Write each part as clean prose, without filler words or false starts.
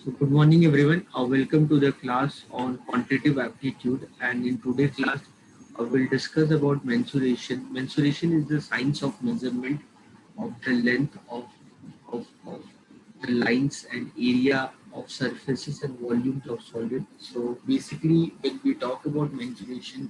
So good morning everyone. Welcome to the class on quantitative aptitude, and in today's class we'll discuss about mensuration. Mensuration is the science of measurement of the length of the lines and area of surfaces and volumes of solid. So basically when we talk about mensuration,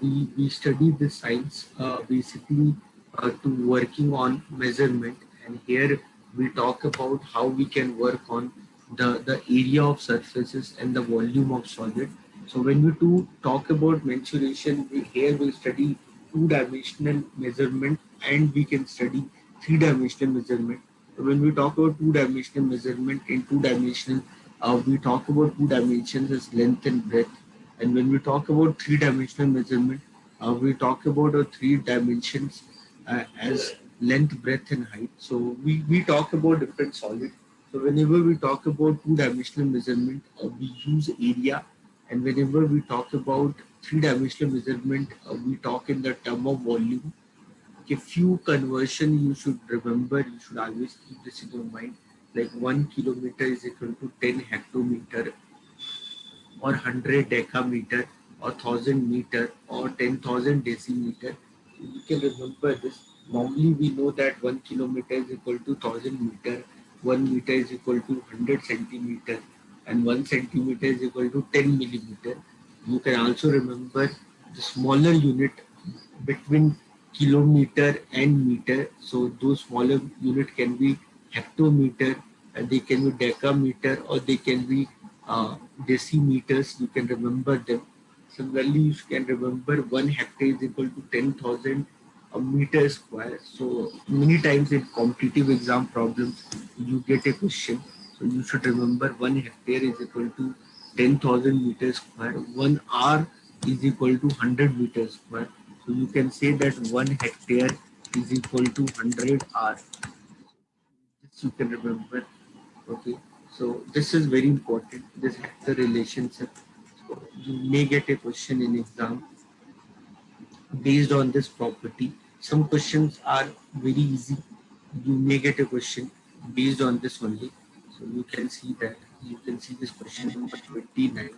we study this science basically to working on measurement, and here we talk about how we can work on the area of surfaces and the volume of solid. So when we do talk about mensuration, here we'll study two-dimensional measurement and we can study three-dimensional measurement. So when we talk about two-dimensional measurement in two-dimensional, we talk about two dimensions as length and breadth. And when we talk about three-dimensional measurement, we talk about three dimensions as length, breadth, and height. So we talk about different solids. So whenever we talk about two-dimensional measurement, we use area, and whenever we talk about three-dimensional measurement, we talk in the term of volume. Okay, few conversion you should remember. You should always keep this in your mind. Like 1 kilometer is equal to 10 hectometer, or 100 decameter, or 1000 meter, or 10,000 decimeter. You can remember this. Normally we know that 1 kilometer is equal to 1000 meter, 1 meter is equal to 100 centimeter, and 1 centimeter is equal to 10 millimeter. You can also remember the smaller unit between kilometer and meter. So those smaller unit can be hectometer, and they can be decameter, or they can be decimeters. You can remember them. Similarly, you can remember 1 hectare is equal to 10,000 meter square. So many times in competitive exam problems, you get a question. So you should remember 1 hectare is equal to 10,000 meters square. 1 hour is equal to 100 meters square. So you can say that 1 hectare is equal to 100 hours. This you can remember. Okay. So this is very important. This has the relationship. So you may get a question in exam based on this property. Some questions are very easy. You may get a question based on this only. So you can see that. You can see this question number 29.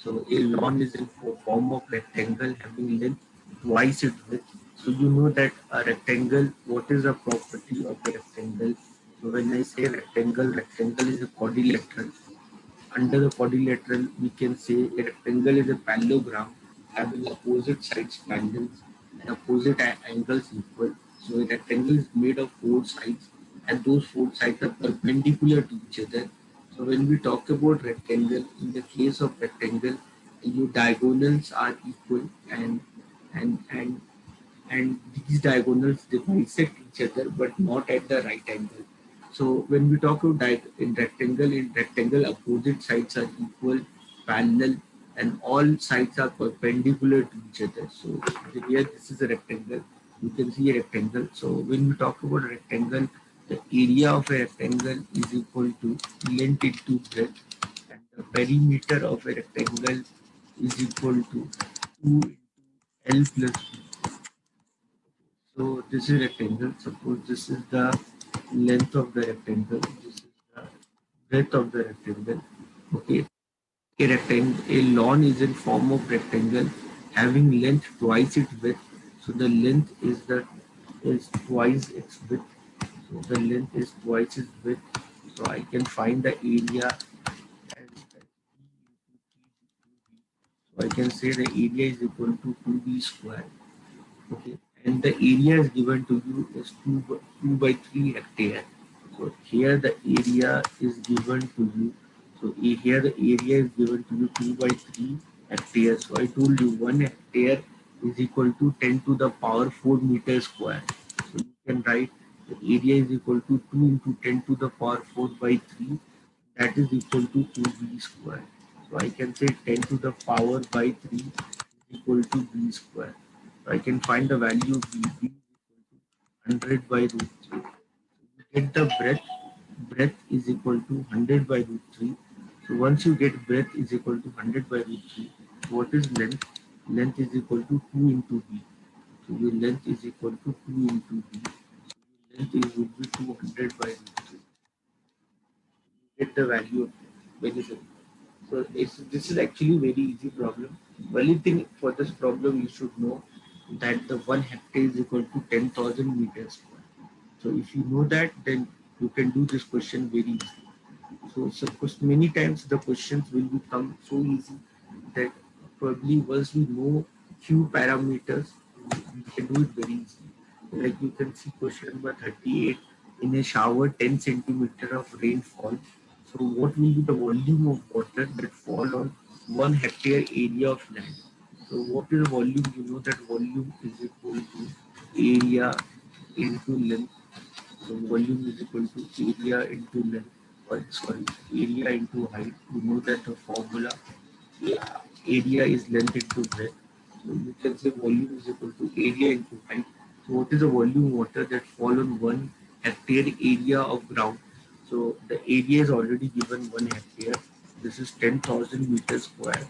So a lawn is in form of rectangle having length twice its width. So you know that a rectangle, what is the property of the rectangle? So when I say rectangle, rectangle is a quadrilateral. Under the quadrilateral, we can say a rectangle is a parallelogram having opposite sides tangents and opposite angles equal. So a rectangle is made of four sides, and those four sides are perpendicular to each other. So when we talk about rectangle, in the case of rectangle, your diagonals are equal, and and and these diagonals they bisect each other but not at the right angle. So when we talk about in rectangle opposite sides are equal, parallel, and all sides are perpendicular to each other. So here this is a rectangle. You can see a rectangle. So when we talk about rectangle, the area of a rectangle is equal to length into breadth, and the perimeter of a rectangle is equal to 2 into L plus B. So this is rectangle. Suppose this is the length of the rectangle. This is the breadth of the rectangle. Okay. A rectangle, a lawn is in form of rectangle having length twice its width. So the length is twice its width. So the length is twice its width. So I can find the area as so I can say the area is equal to 2b square. Okay, and the area is given to you is 2 by 3 hectare. So here the area is given to you. So here the area is given to you 2 by 3 hectare. So I told you 1 hectare is equal to 10 to the power 4 meter square. So you can write the area is equal to 2 into 10 to the power 4 by 3. That is equal to 2b square. So I can say 10 to the power by 3 is equal to b square. So I can find the value of b. B is equal to 100 by root 3. So you get the breadth. Breadth is equal to 100 by root 3. So once you get breadth is equal to 100 by root 3, what is length? Length is equal to 2 into b. So your length is equal to 2 into b. So your length is would be 200 by root 3. You get the value of length. Very simple. So this is actually very easy problem. Only thing for this problem you should know that the 1 hectare is equal to 10,000 meters square. So if you know that, then you can do this question very easily. So many times the questions will become so easy that probably once we know few parameters, we can do it very easily. Like you can see question number 38, in a shower 10 centimeter of rainfall. So what will be the volume of water that fall on 1 hectare area of land? So what is the volume? You know that volume is equal to area into length. So volume is equal to area into length, or sorry, area into height. You know that the formula, area is length into breadth. So you can say volume is equal to area into height. So what is the volume water that fall on 1 hectare area of ground? So the area is already given 1 hectare. This is 10,000 meters square,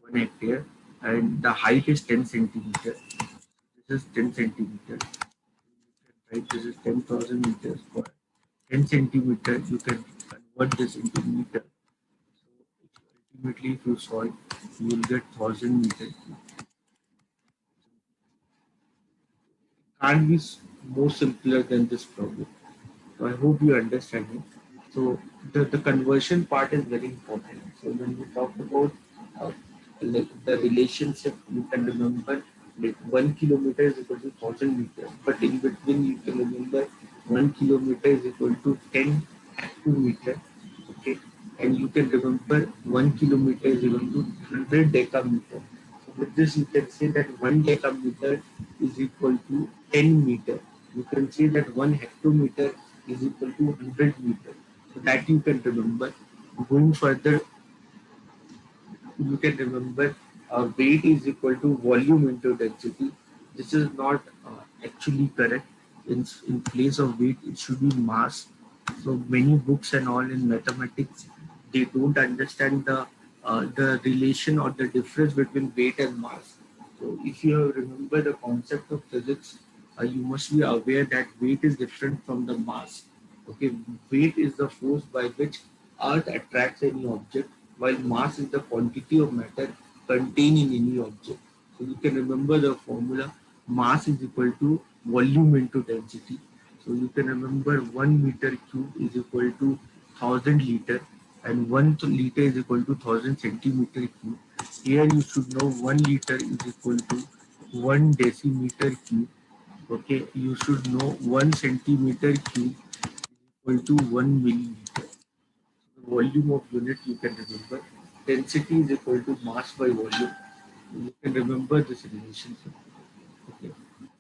1 hectare, and the height is 10 centimeters. This is 10 centimeters. Right, this is 10,000 meters square. 10 centimeters, you can convert this into meter. So ultimately, if you solve, you will get 1,000 meters. Can't be more simpler than this problem. So I hope you understand it. So the conversion part is very important. So when we talk about uh, like the relationship, you can remember like 1 kilometer is equal to 1,000 meters, but in between you can remember 1 kilometer is equal to 10 hectometer. Okay, and you can remember 1 kilometer is equal to 100 decameter. So with this, you can say that 1 decameter is equal to 10 meter. You can say that 1 hectometer is equal to 100 meter. So that you can remember. Going further, you can remember weight is equal to volume into density. This is not actually correct. In place of weight, it should be mass. So many books and all in mathematics, they don't understand the relation or the difference between weight and mass. So if you remember the concept of physics, you must be aware that weight is different from the mass. Okay, weight is the force by which Earth attracts any object, while mass is the quantity of matter contained in any object. So you can remember the formula: mass is equal to volume into density. So you can remember 1 meter cube is equal to 1,000 liter, and 1 liter is equal to 1,000 centimeter cube. Here you should know 1 liter is equal to 1 decimeter cube. Okay, you should know 1 centimeter cube equal to 1 milliliter. The volume of unit you can remember. Density is equal to mass by volume. You can remember this relationship. Okay.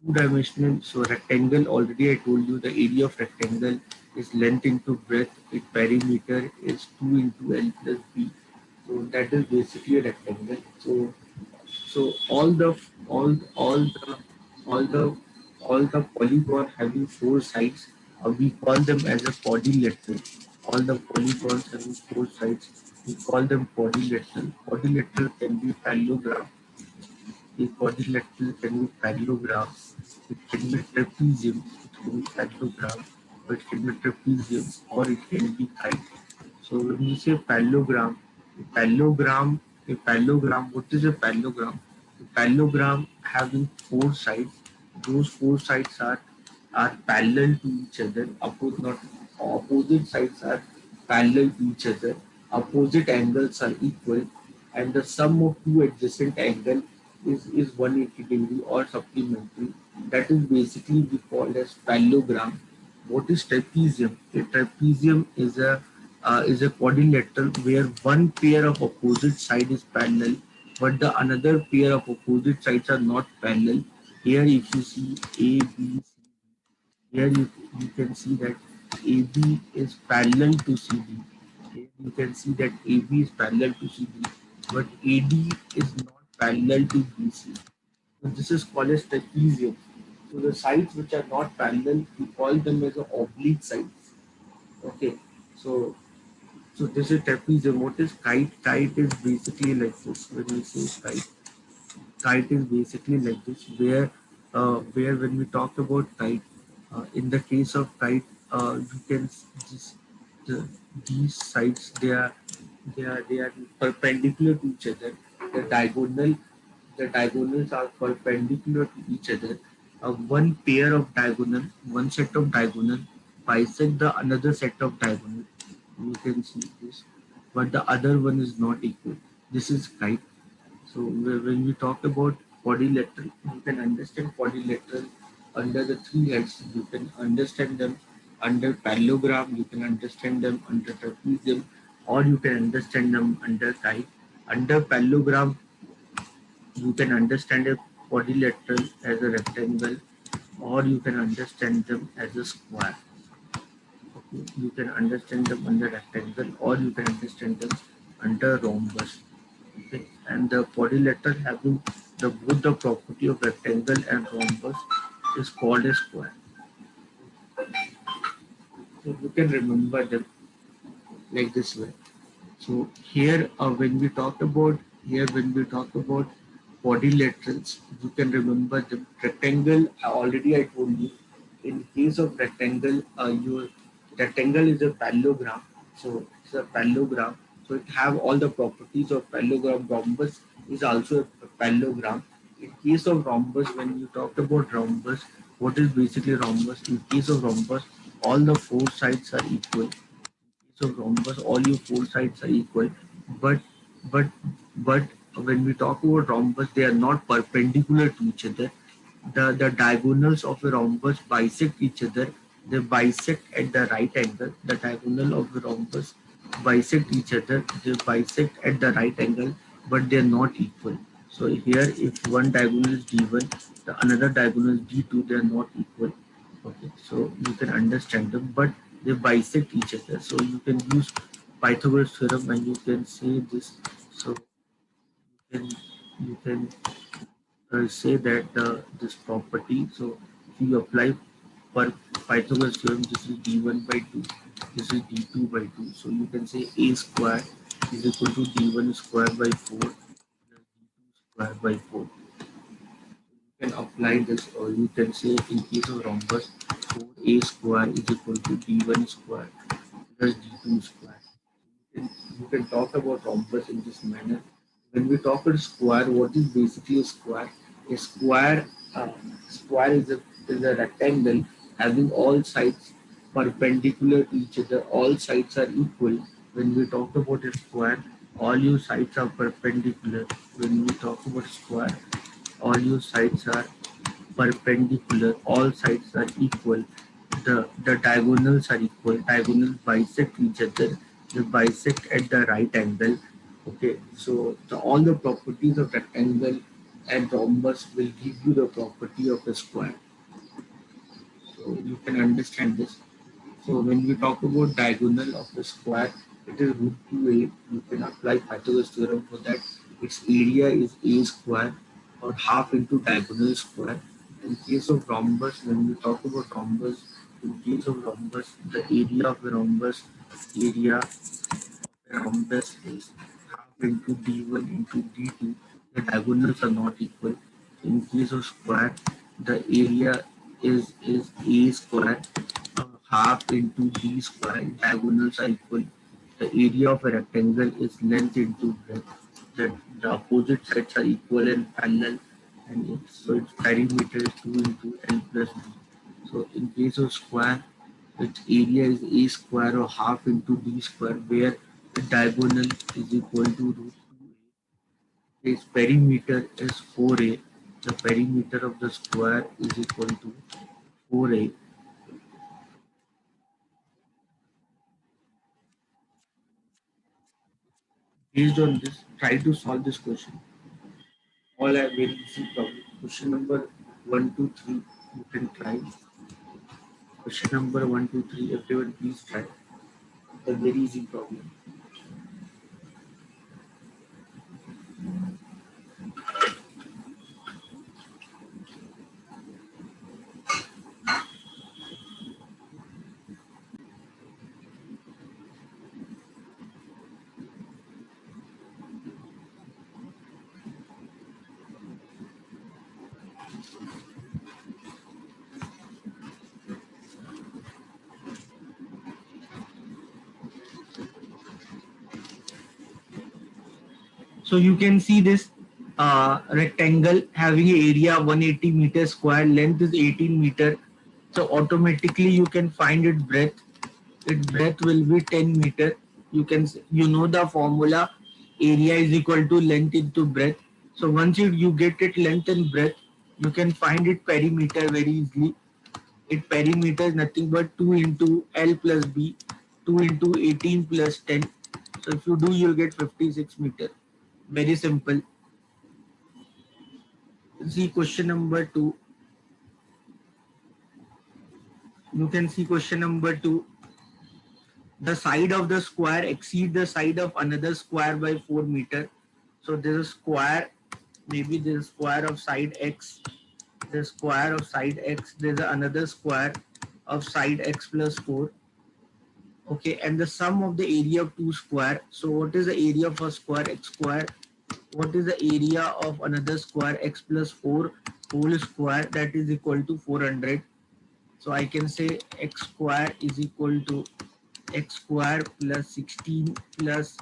Two-dimensional, so rectangle, already I told you the area of rectangle is length into breadth, its perimeter is 2 into L plus B. So that is basically a rectangle. So all the polygon having 4 sides, we call them as a quadrilateral. All the polygons having 4 sides, we call them quadrilateral. Quadrilateral can be parallelogram. A quadrilateral can be parallelogram. It can be trapezium. It can be parallelogram. Or it can be trapezium, or it can be kite. So when you say parallelogram, a parallelogram, what is a parallelogram? A parallelogram having 4 sides. Those 4 sides are parallel to each other. Not opposite sides are parallel to each other. Opposite angles are equal, and the sum of two adjacent angles is 180 degree or supplementary. That is basically we call as parallelogram. What is trapezium? A trapezium is a quadrilateral where one pair of opposite side is parallel, but the another pair of opposite sides are not parallel. Here, if you see A, B, C, here you can see that AB is parallel to CD. Here you can see that AB is parallel to CD, but AD is not parallel to BC. So this is called as trapezium. So the sides which are not parallel, we call them as oblique sides. Okay. So so this is trapezium. What is kite? Kite is basically like this. When we say kite, kite is basically like this. Where when we talk about kite, in the case of kite, you can just the, these sides they are perpendicular to each other. The diagonal the diagonals are perpendicular to each other. One pair of diagonal, one set of diagonal bisect the another set of diagonal. You can see this, but the other one is not equal. This is right. So when we talk about quadrilateral, you can understand quadrilateral under the three heads. You can understand them under parallelogram. You can understand them under trapezium, or you can understand them under type. Under parallelogram, you can understand a quadrilateral as a rectangle, or you can understand them as a square. Okay? You can understand them under rectangle, or you can understand them under rhombus. Okay? And the quadrilateral having the both the property of rectangle and rhombus is called a square. So you can remember them like this way. So here, when we talk about quadrilaterals, you can remember the rectangle. Already I told you. In case of rectangle, your rectangle is a parallelogram. So it's a parallelogram. So it have all the properties of parallelogram. Rhombus is also a parallelogram. In case of rhombus, when you talk about rhombus, what is basically rhombus? In case of rhombus, all the four sides are equal. So rhombus, all your four sides are equal, but but but when we talk about rhombus, they are not perpendicular to each other. The diagonals of a rhombus bisect each other. They bisect at the right angle. The diagonal of the rhombus bisect each other. They bisect at the right angle, but they are not equal. So here, if one diagonal is D1, the another diagonal is D2, they are not equal. Okay, so you can understand them, but they bisect each other. So you can use Pythagoras theorem and you can say this. So you can say that this property. So if you apply per Pythagoras theorem, this is d1 by 2, this is d2 by 2. So you can say a square is equal to d1 square by 4 plus d2 square by 4. You can apply this, or you can say in case of rhombus, 4a square is equal to d1 square plus d2 square. You can talk about rhombus in this manner. When we talk about square, what is basically a square? A square is a rectangle having all sides perpendicular to each other. All sides are equal. When we talk about a square, all your sides are perpendicular. When we talk about square, all your sides are perpendicular, all sides are equal, the diagonals are equal, diagonals bisect each other, they bisect at the right angle. Okay, so all the properties of rectangle and rhombus will give you the property of a square. So you can understand this. So when we talk about diagonal of the square, it is root 2a. You can apply Pythagoras theorem for that. Its area is a square, or half into diagonal square. In case of rhombus, when we talk about rhombus, in case of rhombus, the area of the rhombus is half into d1 into d2. The diagonals are not equal. In case of square, the area is a square, half into d square. Diagonals are equal. The area of a rectangle is length into breadth. The opposite sides are equal and parallel, and its perimeter is 2 into l plus b. So in case of square, its area is a square, or half into d square, where the diagonal is equal to root 2a. Its perimeter is 4a. The perimeter of the square is equal to 4a. Based on this, try to solve this question. All are very easy problem. Question number 1 to 3, you can try. Question number 1 to 3, everyone please try. It's a very easy problem. So you can see this rectangle having an area 180 meter square, length is 18 meter. So automatically you can find its breadth. Its breadth will be 10 meter. You know the formula, area is equal to length into breadth. So once you get it length and breadth, you can find it perimeter very easily. Its perimeter is nothing but 2 into L plus B, 2 into 18 plus 10. So if you do, you'll get 56 meter. Very simple. See question number 2. You can see question number 2. The side of the square exceed the side of another square by 4 meter. So there is a square, maybe there is square of side x, the square of side x, there is another square of side x plus 4. Okay, and the sum of the area of two square. So what is the area of a square? X square. What is the area of another square? X plus 4 whole square, that is equal to 400. So I can say x square is equal to x square plus 16 plus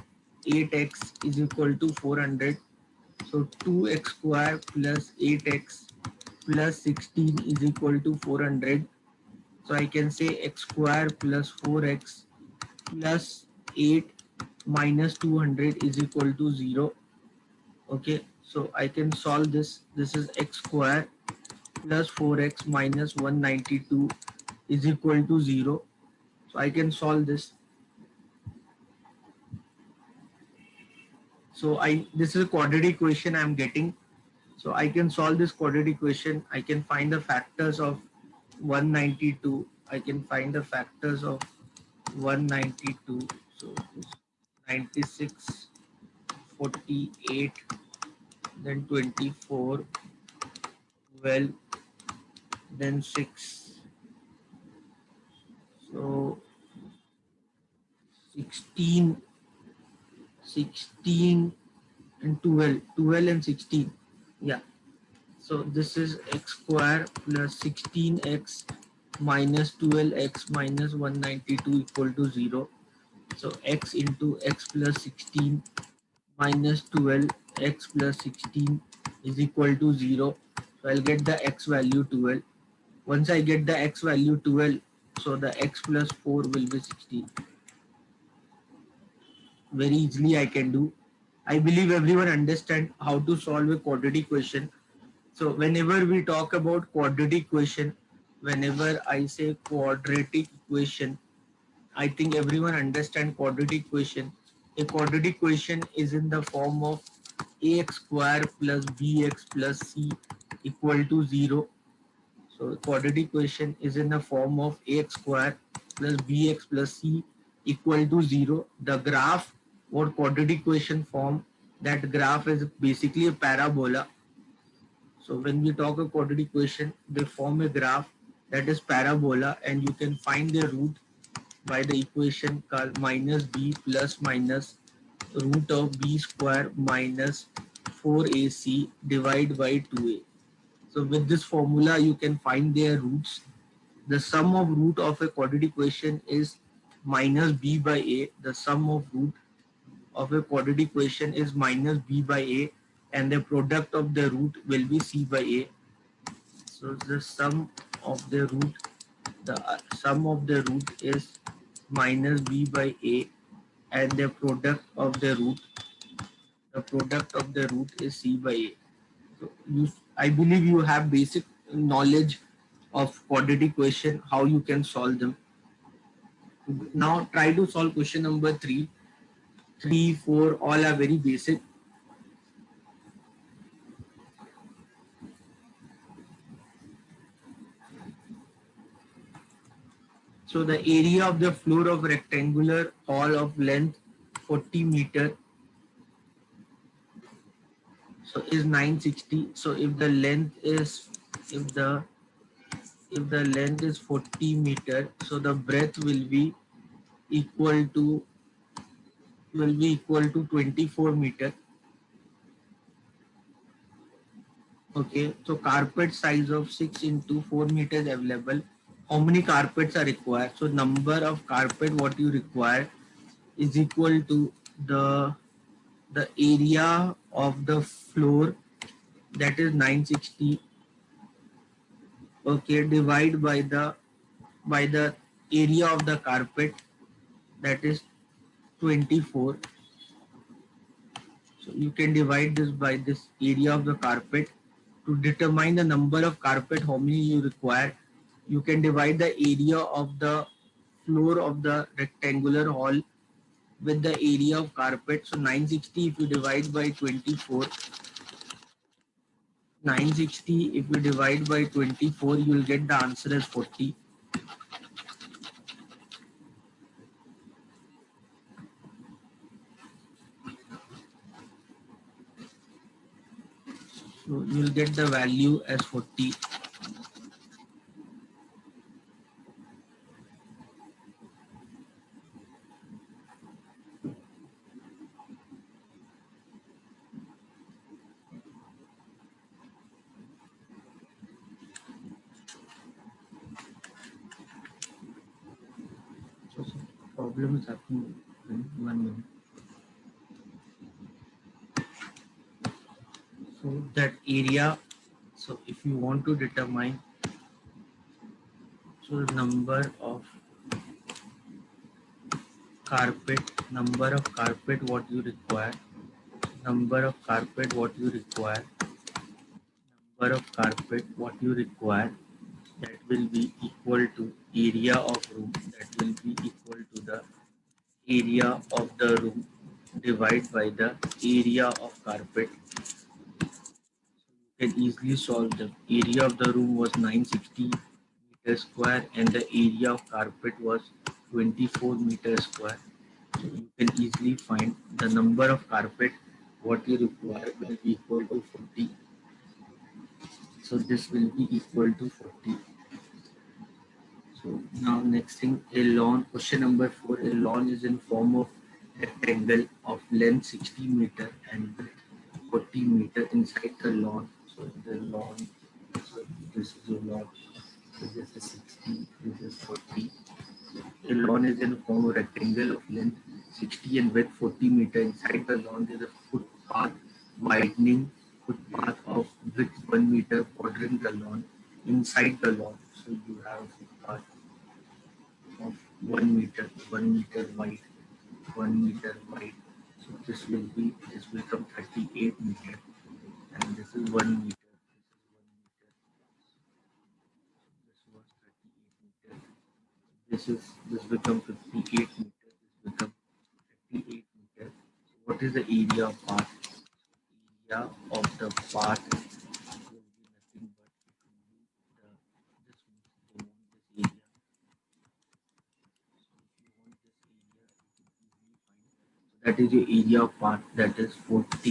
8x is equal to 400. So 2x square plus 8x plus 16 is equal to 400. So I can say x square plus 4x plus 8 minus 200 is equal to 0. Okay, so I can solve this. This is x square plus 4x minus 192 is equal to 0. So I can solve this. So this is a quadratic equation I am getting. So I can solve this quadratic equation. I can find the factors of 192. I can find the factors of 192. So 96, 48, then 24, 12, then 6. So 16, 16 and 12, 12 and 16. Yeah. So this is x square plus 16x minus 12x minus 192 equal to 0. So x into x plus 16 minus 12 x plus 16 is equal to 0. So I'll get the x value 12. Once I get the x value 12, so the x plus 4 will be 16. Very easily I can do. I believe everyone understand how to solve a quadratic equation. So whenever we talk about quadratic equation, whenever I say quadratic equation, I think everyone understand quadratic equation. A quadratic equation is in the form of ax square plus bx plus c equal to 0. So quadratic equation is in the form of ax square plus bx plus c equal to 0. The graph what quadratic equation form, that graph is basically a parabola. So when we talk a quadratic equation, they form a graph that is parabola, and you can find the root by the equation called minus b plus minus root of b square minus 4ac divided by 2a. So with this formula, you can find their roots. The sum of root of a quadratic equation is minus b by a. The sum of root of a quadratic equation is minus b by a, and the product of the root will be c by a. So the sum of the root, the sum of the root is minus b by a, and the product of the root is c by a. So I believe you have basic knowledge of quadratic equation, how you can solve them. Now try to solve question number 3. 3, 4, all are very basic. So the area of the floor of rectangular hall of length 40 meter, so is 960. So if the length is if the length is 40 meter, so the breadth will be equal to 24 meter. Okay, so carpet size of 6 into 4 meters available. How many carpets are required? So number of carpet what you require is equal to the area of the floor, that is 960. Okay, divide by the area of the carpet, that is 24. So you can divide this by this area of the carpet. To determine the number of carpet, how many you require, you can divide the area of the floor of the rectangular hall with the area of carpet. So 960 if you divide by 24, 960 if you divide by 24, you will get the answer as 40. So you will get the value as 40. So problem is happening in 1 minute. So that area, so if you want to determine, so the number of carpet what you require, number of carpet what you require, number of carpet what you require, that will be equal to area of room, that will be equal to the area of the room divided by the area of carpet. You can easily solve the area of the room was 960 meters square and the area of carpet was 24 meters square. So you can easily find the number of carpet what you require will be equal to 40. So this will be equal to 40. So now next thing, a lawn, question number 4, a lawn is in form of rectangle of length 60 meter and width 40 meter inside the lawn. So the lawn, so this is a lawn, so this is 60, this is 40. A lawn is in form of rectangle of length 60 and width 40 meter. Inside the lawn there is a footpath, widening footpath of width 1 meter bordering the lawn. Inside the lawn, so you have a footpath of 1 meter wide, 1 meter wide. So this will come 38 meter, and this is 1 meter. This was 38 meter. This become 58 meter. This become 38 meter. So what is the area of part? Area of the part will be nothing but it will be the this they want this area. So if you want this area, you can easily find. So that is your area of part, that is 40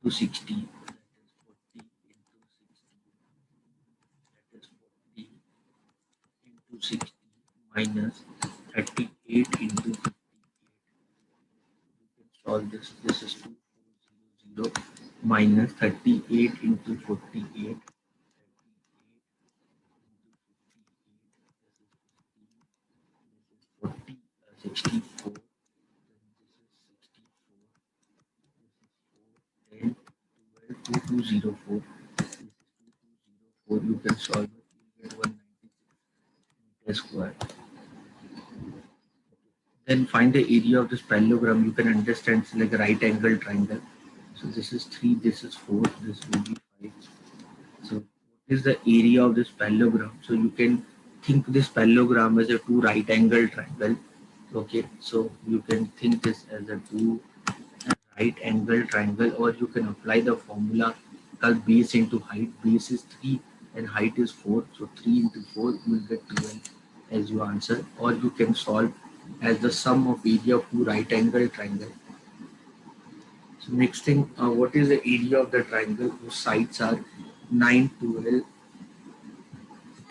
into 60. That is 40 into 60 minus 38 into 58. You can solve this. This is 2400 minus 38 into 48. 40, 64, then this is 64, this is 4, 10, 2204, this is 2204, you can solve it, you get 196 meters square. Then find the area of this parallelogram, you can understand it's like a right angle triangle. So this is 3, this is 4, this will be 5. So what is the area of this parallelogram? So you can think this parallelogram as a two right angle triangle. Okay, so you can think this as a two right angle triangle, or you can apply the formula called base into height. Base is 3 and height is 4. So 3 into 4 you will get 12 as your answer, or you can solve as the sum of area of two right angle triangle. So next thing, what is the area of the triangle whose sides are 9, 12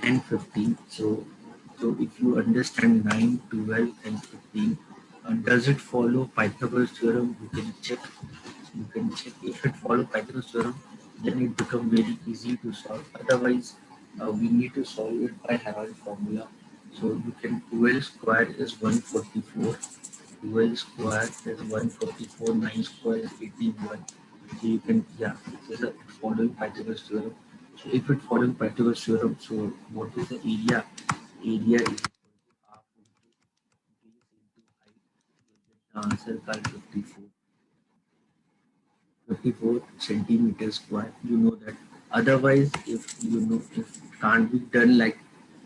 and 15? So if you understand 9, 12 and 15, does it follow Pythagoras theorem? You can check. You can check if it follows Pythagoras theorem, then it becomes very easy to solve. Otherwise, we need to solve it by Harald formula. So you can 12 square is 144. 12 square is 144. 9 square is 81. So you can, yeah, this is a following Pythagoras theorem. So if it following Pythagoras theorem, so what is the area? Area is equal to half into base into height. You get the answer called 54 centimeters square. You know that. Otherwise, if you know, if it can't be done like,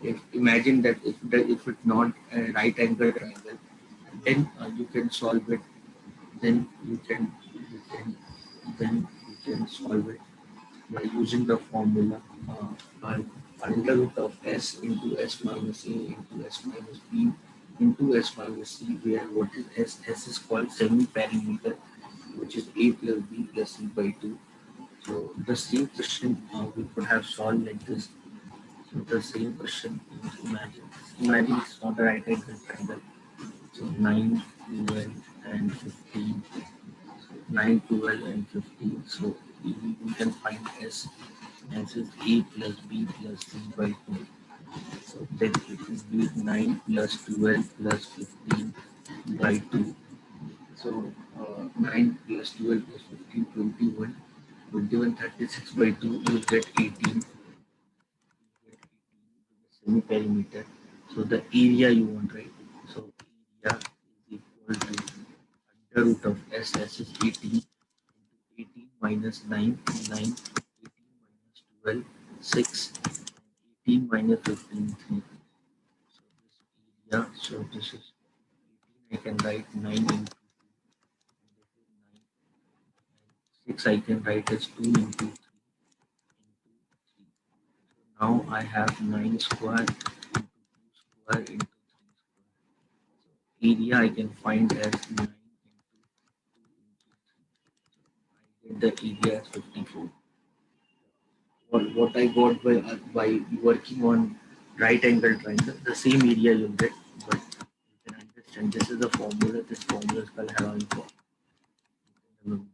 if imagine that if it's not a right angle triangle, then you can solve it. Then you can then you can solve it by using the formula by under root of s into s minus a into s minus b into s minus c, where what is s? S is called semi-perimeter, which is a plus b plus c by 2. So the same question we could have solved like this. So the same question, imagine it's not a right angle triangle. So 9, 12, and 15. 9, 12, and 15. So we can find s. S is a plus b plus c by 2. So then it will be 9 plus 12 plus 15 by 2. So 9 plus 12 plus 15, 21. 21, 36 by 2, you get 18. Semi-perimeter. So the area you want, right? So area is equal to under root of s. S is 18. 18 minus 9, 9, 18 minus 12, 6, 18 minus 15, 3. So this area, so this is 18, I can write 9 into 2, and this is 9, and 6 I can write as 2 into 3 into 3. So now I have 9 square into 2 square into 3 square. So area I can find as 9 into 2 into 3. So I get the area as 54. What I got by working on right angle triangle, the same area you'll get, but you can understand this is the formula. This formula is called Heron formula. Remember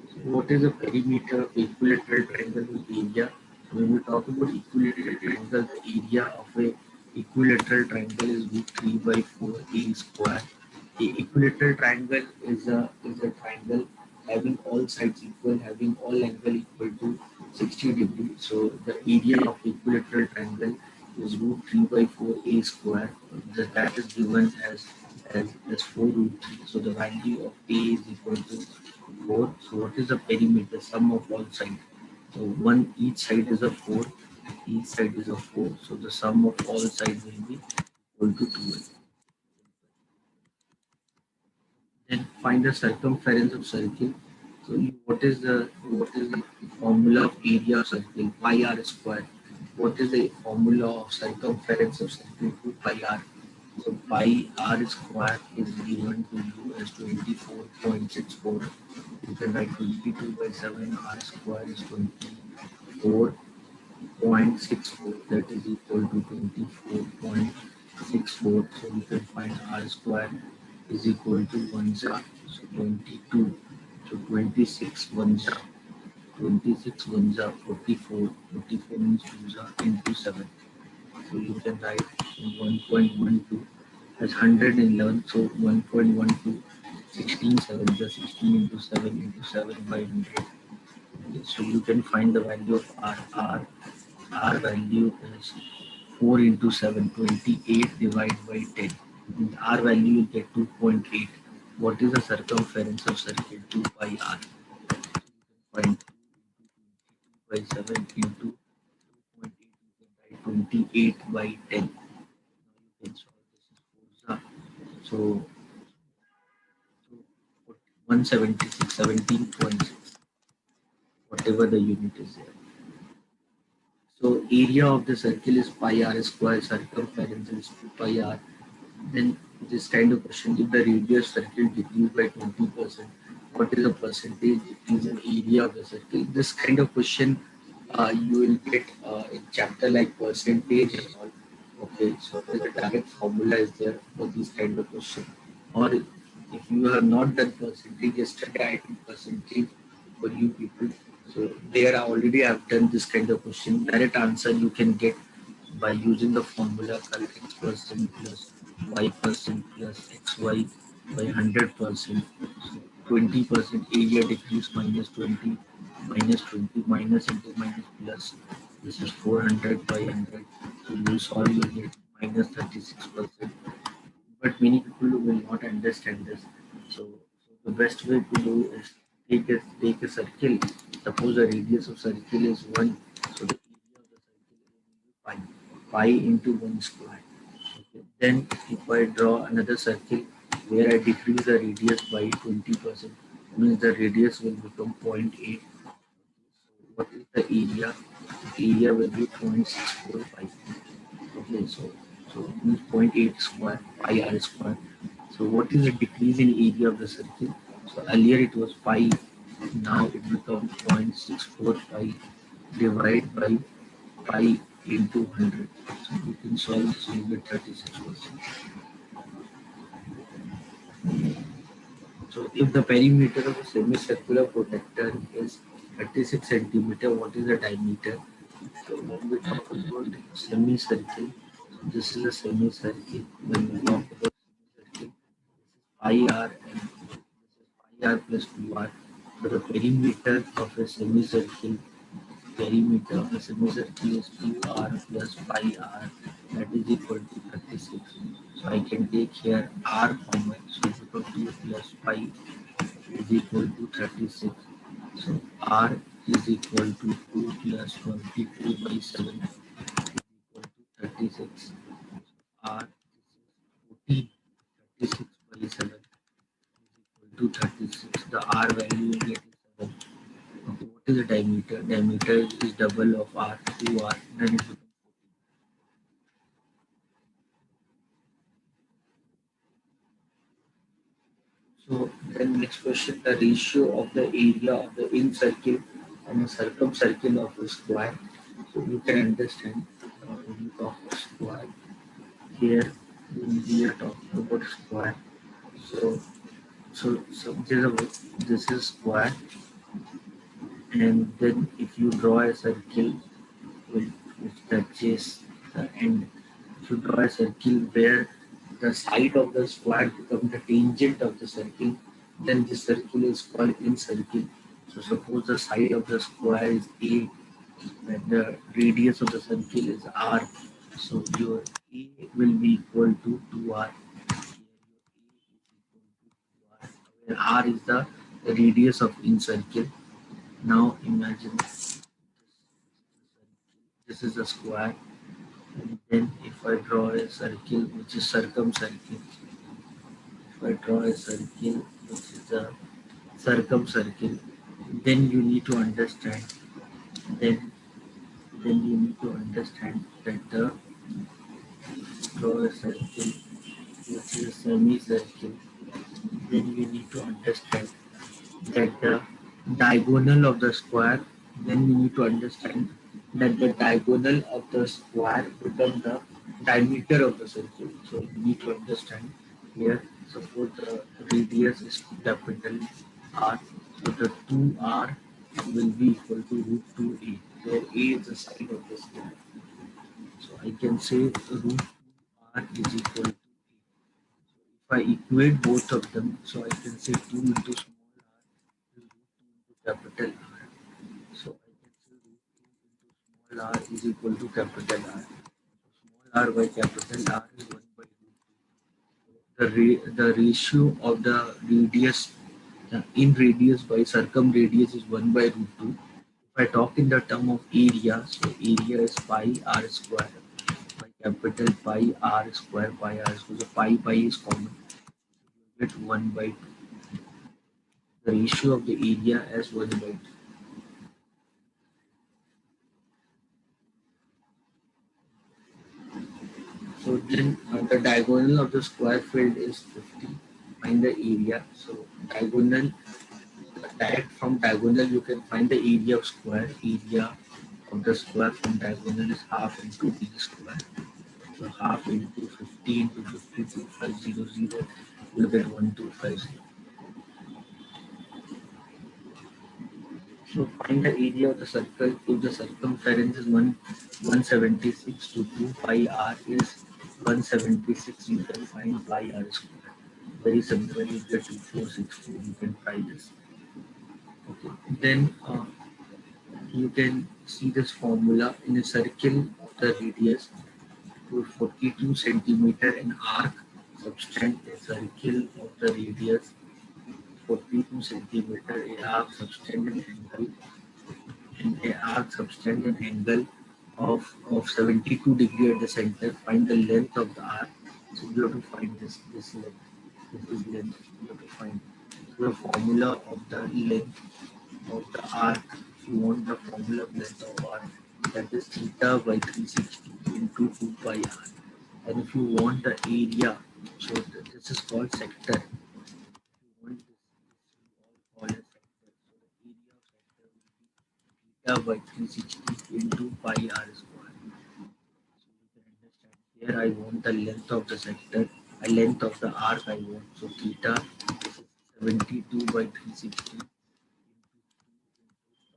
this. So what is the perimeter of equilateral triangle with area? So when we talk about equilateral triangle, the area of a equilateral triangle is root 3 by 4 a square. A equilateral triangle is a triangle having all sides equal, having all angle equal to 60 degrees. So the area of equilateral triangle is root 3 by 4 a square. That is given as 4 root 3. So the value of a is equal to 4. So what is the perimeter? Sum of all sides. So one each side is a 4. Each side is a 4. So the sum of all sides will be equal to 12. Then find the circumference of circle. So what is the formula of area of circle? Pi r square. What is the formula of circumference of circle? 2 pi r. So pi r square is given to you as 24.64. You can write 22 by 7 r square is 24.64. That is equal to 24.64. So you can find r square is equal to 1 jar. So 22. So 26 1 jar. 26 1 jar 44. 44 means 2 jar into 7. So you can write 1.12 as 111. So 1.12 16 7 just 16 into 7 into 7 by 100. Okay, so you can find the value of R value is 4 into 7 28 divided by 10. In R value you get 2.8. What is the circumference of circle? 2 pi r. So you can find 2 by 7 into 2.8. You can write 28 by 10. Now you can solve this is 4. So 176 17.6, whatever the unit is there. So area of the circle is pi r square, circumference is 2 pi r. Then this kind of question, if the radius circle decrease by 20%, what is the percentage decrease in area of the circle? This kind of question you will get in chapter like percentage and all. Okay, so the direct formula is there for this kind of question. Or if you have not done percentage, yesterday I did percentage for you people. So there I already have done this kind of question. Direct answer you can get by using the formula called x plus n plus y% plus xy by 100%. So 20% area decrease minus 20 minus 20 minus into minus plus. This is 400 by 100. So you solve you get minus 36%. But many people will not understand this. So the best way to do is take a circle. Suppose the radius of circle is 1. So the area of the circle is pi. Pi into 1 square. Okay. Then if I draw another circle where I decrease the radius by 20%, means the radius will become zero point 0.8. So what is the area? Area will be 0.645. Okay, so means zero point 0.8 square pi r square. So what is the decrease in area of the circle? So earlier it was pi, now it becomes 0.645 divided by pi into 100. So you can solve this, you get 36%. So if the perimeter of a semicircular protector is 36 centimeter, what is the diameter? So when we talk about semicircle, so this is a semicircle. When we talk about semicircle, pi r and this is pi r plus 2r. So the perimeter of a semicircle is 2r plus pi r, that is equal to 36. So I can take here r common, so it's equal to 2 plus pi is equal to 36. So r is equal to 2 plus 22 by 7 is equal to 36. R this is 14. 36 by 7 is equal to 36. The R value we get is 7. Okay, what is the diameter? Diameter is double of R, 2R, then it becomes 14. So then next question, the ratio of the area of the in circle and a circumcircle of a square. So you can understand when you talk of square, here we are talking about square. So this is square, and then if you draw a circle which touches the end, if you draw a circle where the side of the square becomes the tangent of the circle, then this circle is called in circle. So suppose the side of the square is A and the radius of the circle is R. So your A will be equal to 2R. Where R is the radius of in circle. Now imagine this is a square, and then if I draw a circle which is circumcircle, if I draw a circle which is a circumcircle, then you need to understand then then you need to understand that the draw a circle which is a semicircle, then you need to understand that the diagonal of the square, then you need to understand that the diagonal of the square becomes the diameter of the circle. So you need to understand here, suppose the radius is capital R, so the 2R will be equal to root 2A, where A is the side of the square. So I can say root 2R is equal to if I equate both of them, so I can say 2 into small r is root 2 into capital R. So I can say root 2 into small r is equal to capital R. So small r by capital R is 1 by root 2. The ratio of the radius in radius by circumradius is 1 by root 2. If I talk in the term of area, so area is pi r square by capital pi r square pi r square. So pi is common. You get 1 by 2. The ratio of the area as 1 by 2. So then the diagonal of the square field is 50. Find the area. So diagonal, direct from diagonal you can find the area of square. Area of the square from diagonal is half into d square. So half into 50 into 500, you get 1250. So find the area of the circle if the circumference is 176 to 2 pi r is 176, you can find pi r square. Very simple, you get 2464, you can try this. Okay. Then you can see this formula in a circle of the radius to 42 centimeter in arc, subtend a circle of the radius 42 centimeter, a arc subtend an angle, and a arc subtend an angle of 72 degree at the center. Find the length of the arc. So you have to find this length. This is length. You have to find. So the formula of the length of the arc. If you want the formula of length of arc, that is theta by 360 into 2 pi r. And if you want the area, so this is called sector. If you want this you all call it sector. So the area of sector will be theta by 360 into pi r square. So you can understand here I want the length of the sector, a length of the arc I want. So theta is 72 by 360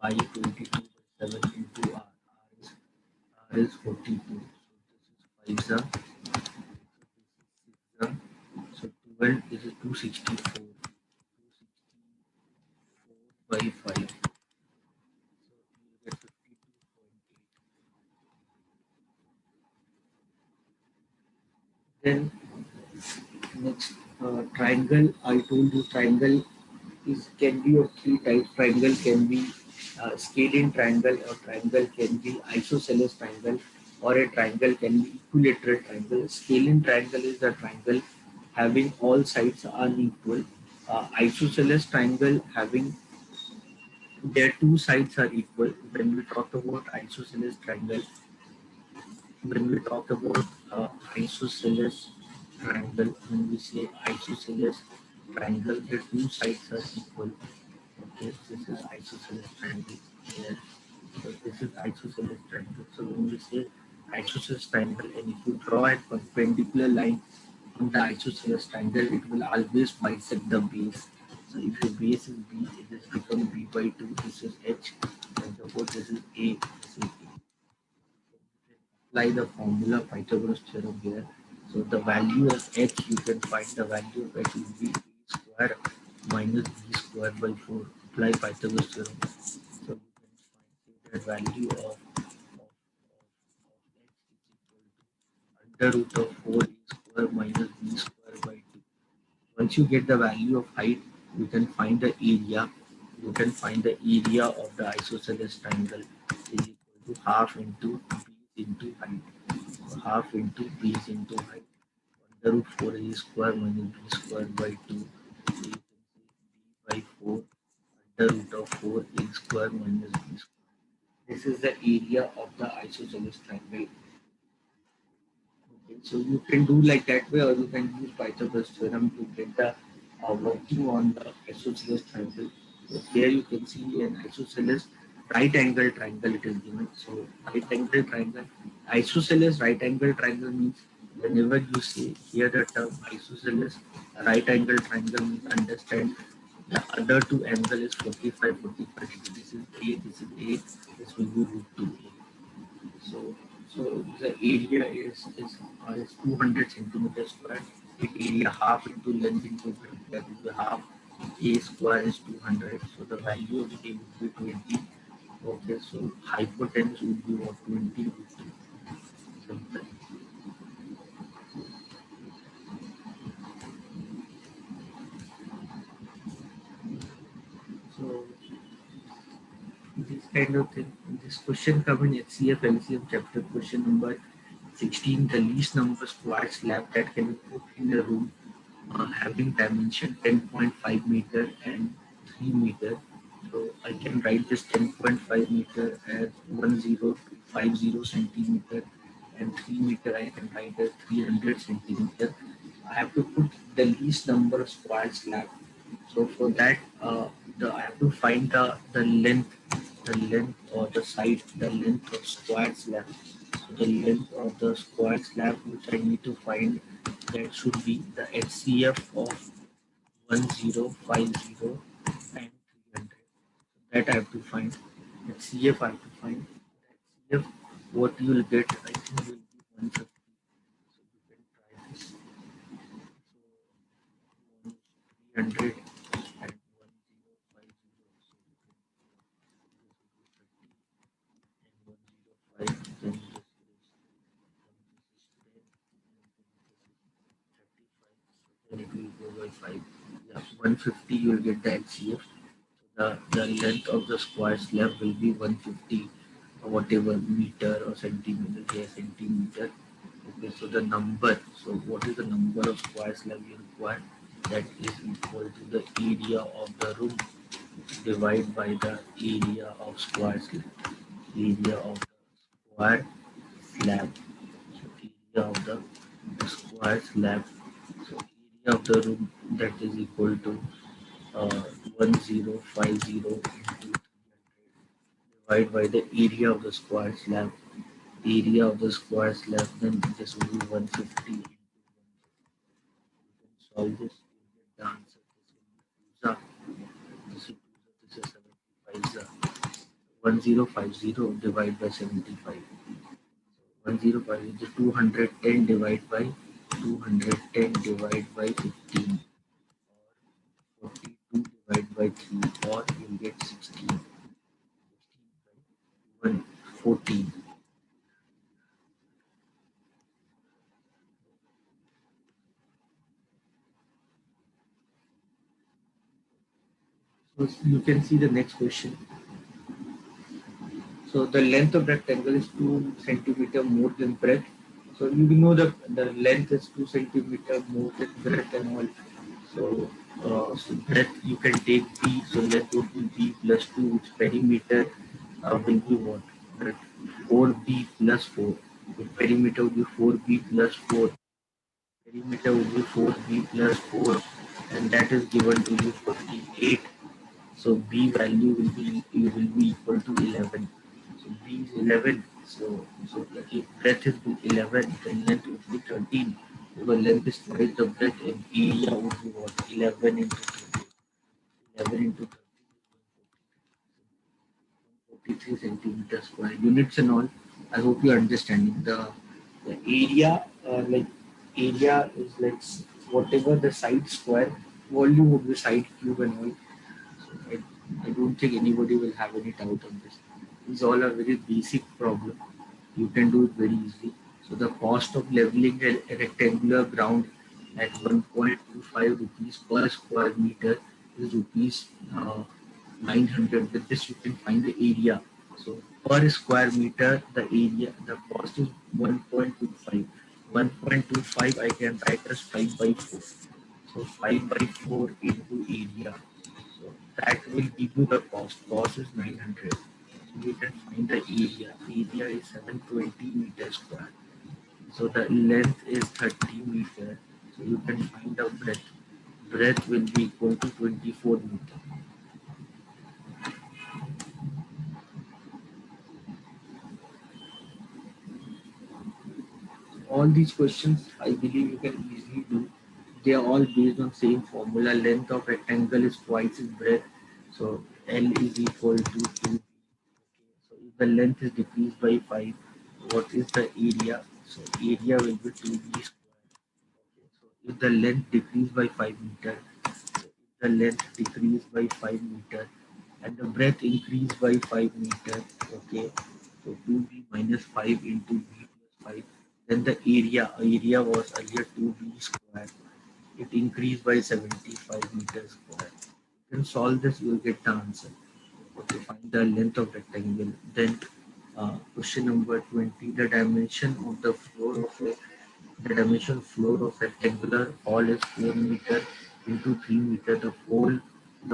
pi 22 by 7 into r. R is 42. So this is 5 so 12 is 264. 264 by 5. So you will get 52.8. Then next triangle. I told you triangle is can be of three types. Triangle can be scale-in triangle, or triangle can be isosceles triangle, or a triangle can be equilateral triangle. Scale-in triangle is the triangle having all sides unequal. Isosceles triangle having their two sides are equal. When we talk about isosceles triangle, when we talk about isosceles triangle, when we say isosceles triangle, the two sides are equal. Okay, this is isosceles triangle here. So this is isosceles triangle. So when we say isosceles triangle, and if you draw a perpendicular line on the isosceles triangle, it will always bisect the base. So if your base is B, it is become B by 2. This is H, and suppose this is A, this is A. Apply the formula Pythagoras theorem here. So the value of H, you can find the value of H will be A square minus B square by 4. Apply Pythagoras theorem. So you can find the value of H is equal to under root of 4 A square minus B square by 2. Once you get the value of height, you can find the area. You can find the area of the isosceles triangle is equal to half into base into height. So half into base into height. Under root 4 a square minus b square by 2. So you can say b by 4 under root of 4 a square minus b square. This is the area of the isosceles triangle. Okay, so you can do like that way, or you can use Pythagoras theorem to get the working on the isosceles triangle. So here you can see an isosceles right angle triangle it is given. So right angle triangle, isosceles right angle triangle means whenever you see here the term isosceles right angle triangle means understand the other two angle is 45, 45. This is A, this is A, this will be root 2A. So, so the area is 200 centimeters square. The area half into length into width, that will be half. A square is 200. So the value of A would be 20. Okay, so hypotenuse would be what 20 root 2. Simple. So this kind of thing. This question come in HCF LCM chapter question number 16. The least number square slab that can be put in a room having dimension 10.5 meter and 3 meter. So I can write this 10.5 meter as 1050 centimeter, and 3 meter I can write as 300 centimeter. I have to put the least number of square slab. So for that, I have to find the length or the side, the length of square slab. So the length of the square slab which I need to find, that should be the HCF of 1050 and 300. That I have to find. HCF I have to find. HCF, what you will get, I think will be 150. 300 and 1050. So this will be 30 and 105, then this is 10 and then this is 35, so then it will go by 5. Yeah, 150 you will get the HCF. The length of the square slab will be 150 or whatever meter or centimeter, here centimeter. Okay, so the number, so what is the number of square slab you require? That is equal to the area of the room divided by the area of square slab. Area of the square slab. So area of the square slab. So area of the room, that is equal to 1050 into 300 divided by the area of the square slab. Area of the square slab, then this will be 150 into 150. You can solve this, you get the answer. This will be 2 this is 75 1050 divided by 75. 1050 is 210 divided by 15 or 42 divided by 3 or you'll get 16. 14. So you can see the next question. So the length of rectangle is 2 centimeter more than breadth. So you know the length is 2 centimeter more than breadth and all. So breadth you can take B. So length would be B plus 2, which perimeter will be what? Breadth 4B plus 4. The perimeter would be 4B plus 4. Perimeter would be 4B plus 4, and that is given to you 48. So B value will be equal to 11. So B is 11. So if breadth is 11, then length would be 13. Because length is twice the breadth, and area would be what? 11 into 13. 11 into 13 is 143 centimeters square. Units and all. I hope you are understanding the area. Area is like whatever the side square, volume would be side cube and all. So I don't think anybody will have any doubt on this. These all are very basic problem. You can do it very easily. So the cost of leveling a rectangular ground at 1.25 rupees per square meter is rupees 900. With this you can find the area. So per square meter the area, the cost is 1.25. 1.25 I can write as 5 by 4. So 5 by 4 into area. So that will give you the cost. Cost is 900. So you can find the area. Area is 720 meters square. So the length is 30 meter. So you can find the breadth. Breadth will be equal to 24 meter. All these questions I believe you can easily do. They are all based on same formula. Length of rectangle is twice its breadth. So L is equal to 2. So if the length is decreased by 5, what is the area? So area will be 2b square. Okay. So if the length decreased by 5 meter, so if the length decreased by 5 meter and the breadth increased by 5 meter, okay, so 2b minus 5 into b plus 5, then the area was earlier 2b square. It increased by 75 meters square. You can solve this, you will get the answer. Okay, find the length of rectangle. Then question number 20, the dimension floor of rectangular hall is 4 meter into 3 meter. The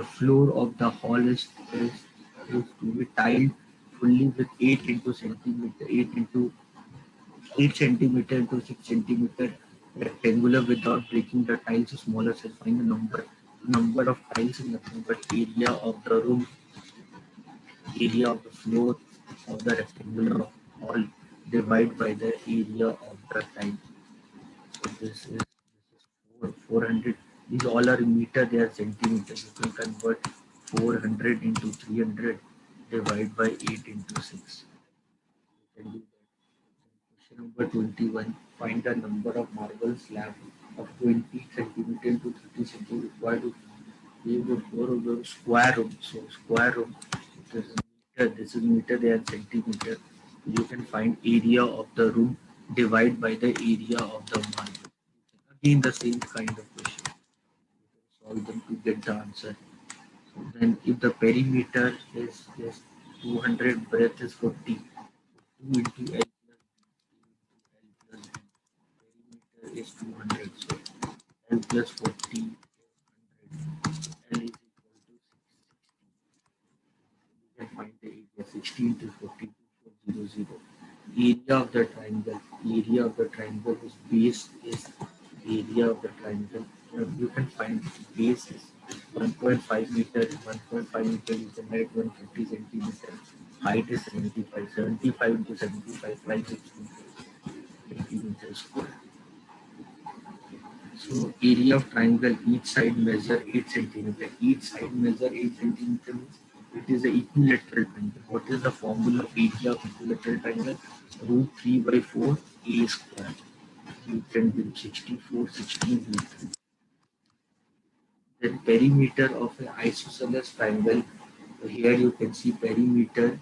floor of the hall is to be tiled fully with 8 into centimeter, 8 centimeter into 6 centimeter rectangular without breaking the tiles to smaller size. Find the number of tiles in nothing but area of the floor of the rectangular hall divided by the area of the tile. So this is 400. These all are in meter, they are centimeters. You can convert 400 into 300 divided by 8 into 6. You can do that. Question number 21. Find the number of marble slab of 20 centimeter to 30 centimeter required We would go to square room. So square room, this is meter, they are centimeter. You can find area of the room divide by the area of the marble. Again, the same kind of question. You can solve them to get the answer. So then, if the perimeter is 200, breadth is 40, 2 into L plus B. Perimeter is 200, so L plus 40 is 100. L is equal to 660. You can find the area 60 into 42,400. Area of the triangle. Area of the triangle is base is area of the triangle. You can find base is 1.5 meter. 1.5 meter you can write 150 centimeter. Height is 75. 75 into 75, 560 centimeters square. So area of triangle, each side measure 8 centimeter. Each side measure 8 centimeter means it is a equilateral triangle. What is the formula of area of equilateral triangle? Root 3 by 4 a square. You can do 64, 16 root 3. Then perimeter of an isosceles triangle. So here you can see perimeter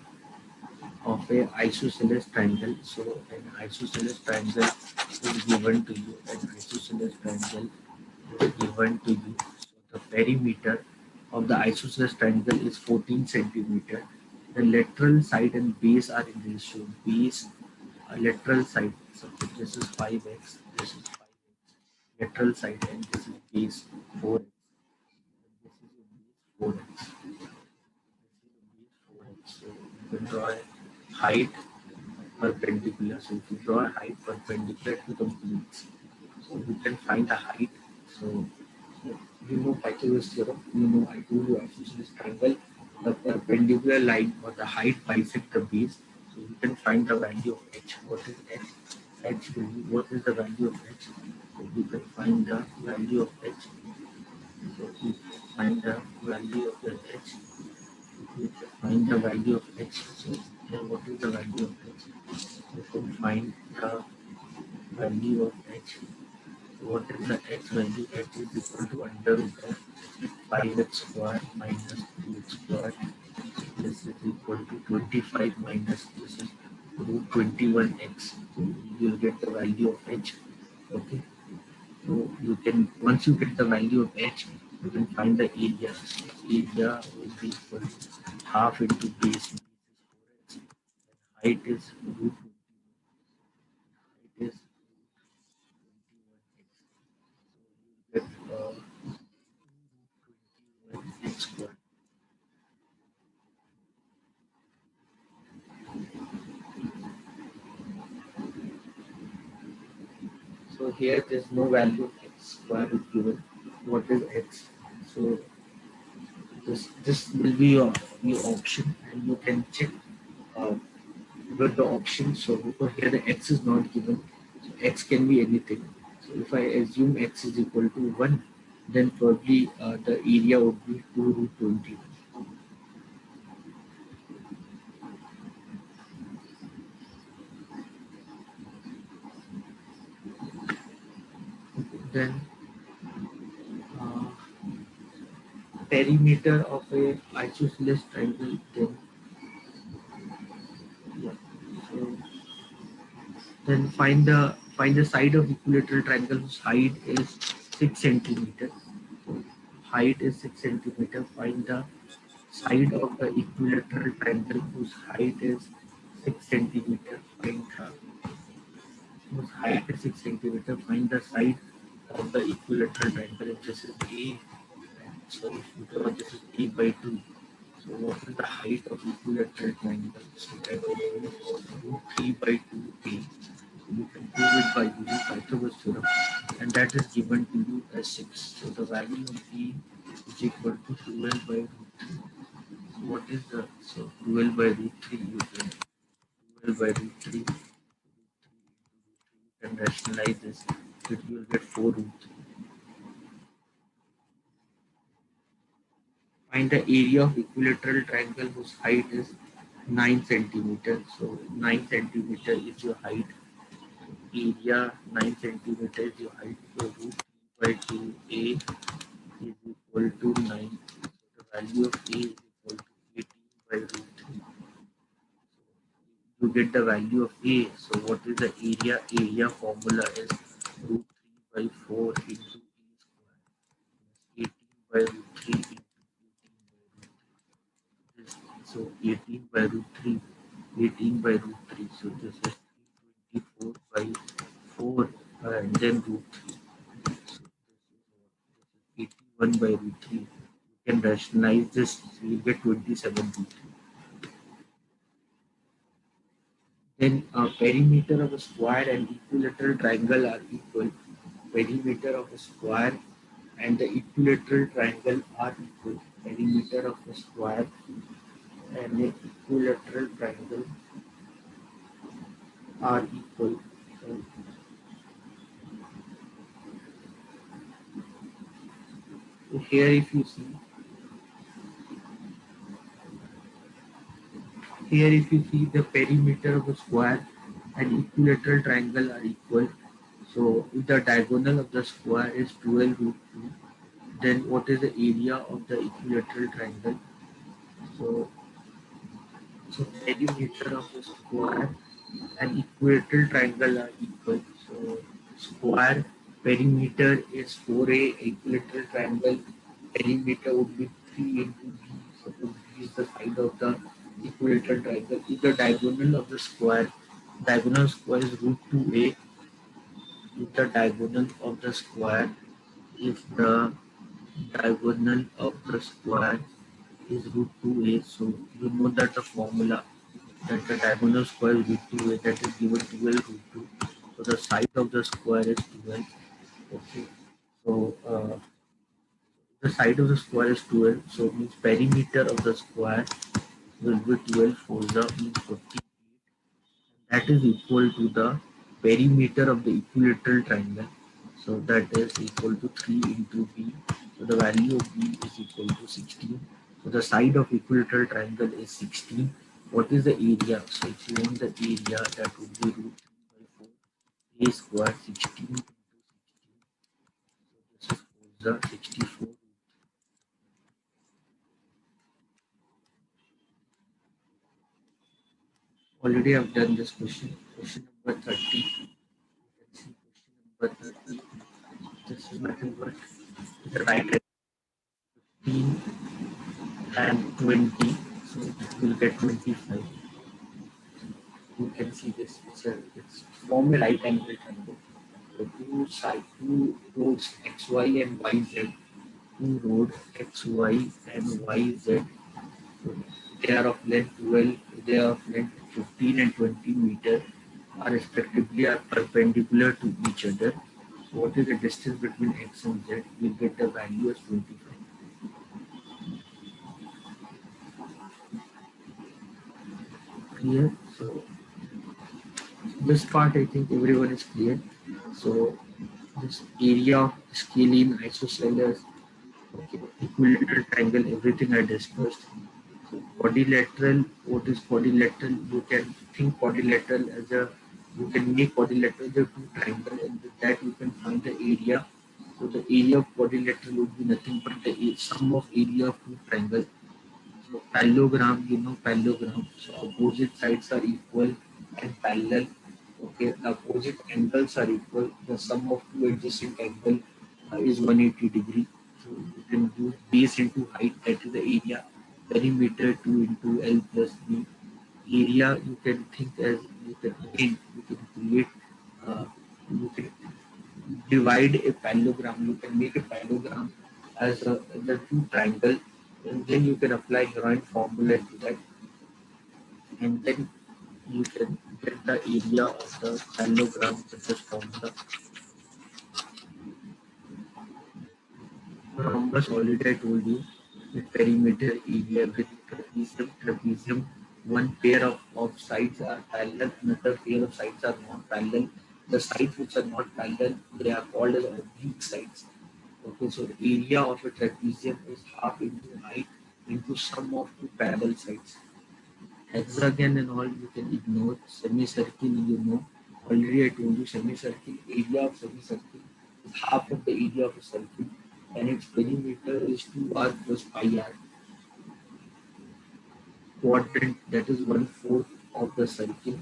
of a isosceles triangle. So an isosceles triangle is given to you. An isosceles triangle is given to you. So the perimeter of the isosceles triangle is 14 centimeter. The lateral side and base are in ratio. Base, lateral side. So this is 5x. This is 5x. Lateral side, and this is base 4x. This is a base 4x. So you can draw a height perpendicular. So if you draw a height perpendicular to the base, so you can find the height. So you know Pythagoras theorem. You know I told you isosceles triangle. The perpendicular line or the height bisect the base. So you can find the value of h. What is h? H value. What is the value of h? So you can find the value of h. So you can find the value of the h. You can find the value of h. So then what is the value of h? You can find the value of h. What is the x value? H is equal to under root of 5x square minus 2x square. This is equal to 25 minus this is root 21x. So you will get the value of h. Okay. So you can, once you get the value of h, you can find the area. Area will be equal to half into base. Base is 4x. Height is root 21. Height is 21x. So you get 21x square. So here there is no value of x square is given. What is x? So this will be your option, and you can check uh, with the option. So because here the x is not given, so x can be anything. So if I assume x is equal to 1, then probably the area would be 2 root 20. Then uh, perimeter of a isosceles triangle. Then yeah. So then find the side of equilateral triangle whose height is 6 centimeter. So height is 6 centimeter. Find the side of the equilateral triangle whose height is 6 centimeter. Find the whose height is 6 centimeter. Find the side of the equilateral triangle. If this is A, and so if you draw this is A by 2. So what is the height of equilateral triangle? So that will be root 3 by 2A. You can prove it by using Pythagoras theorem, and that is given to you as 6. So the value of E is equal to 12 by root 3. So what is the, so 12 by root 3, you can 12 by root 3, you can rationalize this, that you will get 4 root 3. Find the area of equilateral triangle whose height is 9 centimeter. So 9 centimeter is your height. Area 9 centimeter is your height. So root 3 by 2A is equal equal to 9. So the value of A is equal to 18 by root 3. You get the value of A. So what is the area? Area formula is root 3 by 4 into A square. 18 by root 3 into 18 by root 3. So 18 by root 3, 18 by root 3. So this is 24 by 4 and then root 3. So this is 81 by root 3. You can rationalize this, so you get 27 root 3. Then perimeter of a square and equilateral triangle are equal. Perimeter of a square and the equilateral triangle are equal. Perimeter of a square and the equilateral triangle are equal. So here if you see the perimeter of a square and equilateral triangle are equal. So if the diagonal of the square is 12 root 2, then what is the area of the equilateral triangle? So perimeter of a square and equilateral triangle are equal. So square perimeter is 4a, equilateral triangle perimeter would be 3 into b. So B is the side of the equilateral triangle. If the diagonal square is root 2a, if the diagonal of the square, if the diagonal of the square is root 2a, so you know that the formula that the diagonal square is root 2a, that is given 12 root 2. So the side of the square is 12. Okay. So the side of the square is 12. So it means perimeter of the square will be 12 for the means 48. That is equal to the perimeter of the equilateral triangle. So that is equal to 3 into b. So the value of b is equal to 16. So the side of equilateral triangle is 16. What is the area? So if you want the area, that would be root 3 by 4 a square 16 into 16. So this is for the 64. Already I've done this question. Question number 30. You can see question number 30. This is nothing but the right 15 and 20. So it will get 25. You can see this. It's form a right angle triangle. So two roads X, Y, and Y, Z. Two roads X, Y, and Y, Z. So they are of length 12, they are of length 15 and 20 meter are respectively are perpendicular to each other. So what is the distance between X and Z? We get the value as 25. Clear? So this part I think everyone is clear. So this area of scalene, isosceles, okay, equilateral triangle, everything I discussed. So quadrilateral, what is quadrilateral? You can think quadrilateral as a, you can make quadrilateral as a two triangle, and with that you can find the area. So the area of quadrilateral would be nothing but the sum of area of two triangles. So parallelogram, you know parallelogram. So opposite sides are equal and parallel. Okay, the opposite angles are equal. The sum of two adjacent angles is 180 degree. So you can use base into height, that is the area. Perimeter 2 into L plus B. Area you can think as, you can again you can create, you can divide a parallelogram. You can make a parallelogram as the two triangle, and then you can apply Heroin formula to that, and then you can get the area of the parallelogram with this formula. Rhombus already I told you, with perimeter area with trapezium, one pair of sides are parallel, another pair of sides are not parallel. The sides which are not parallel, they are called as oblique sides. Okay, so the area of a trapezium is half into height into sum of two parallel sides. Hexagon and all you can ignore. Semicircle, you know. Already I told you semicircle, area of semicircle is half of the area of a circle. and its perimeter is 2r plus pi r. Quadrant, that is 1/4 of the circle.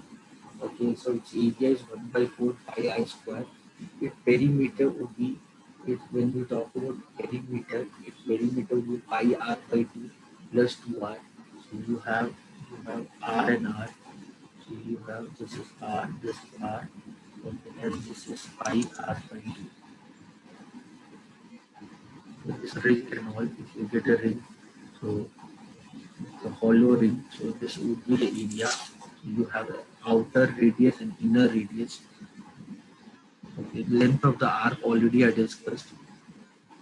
Okay, so its area is 1/4 pi r square. Its perimeter would be, when we talk about perimeter, its perimeter would be pi r by 2 plus 2r. So you have r and r. So you have, this is r, this is r, okay, and this is pi r by 2. So this ring and all, if you get a ring, so the hollow ring, so this would be the area. You have an outer radius and inner radius. Okay, length of the arc already I discussed.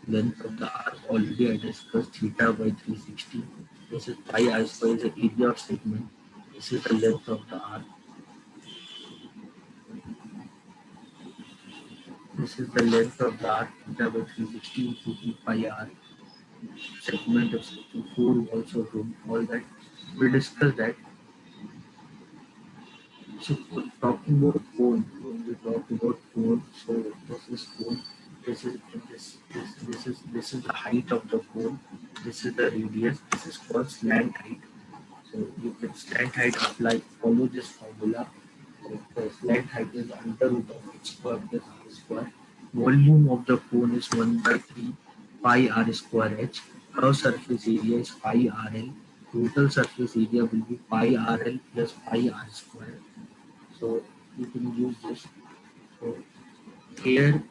Length of the arc already I discussed, theta by 360. This is pi r square is the area of segment. This is the length of the arc. This is the length of the arc, theta by 360 into 2 pi r. Segment of 4 walls of room, all that. We discussed that. So talking about cone, when we talk about cone, so this is cone. This is the height of the cone. This is the radius. This is called slant height. So you can slant height apply. Follow this formula. So the slant height is under root of h square plus r square. Volume of the cone is 1/3 pi r square h. Curved surface area is pi rl. Total surface area will be pi rl plus pi r square. So you can use this. So here,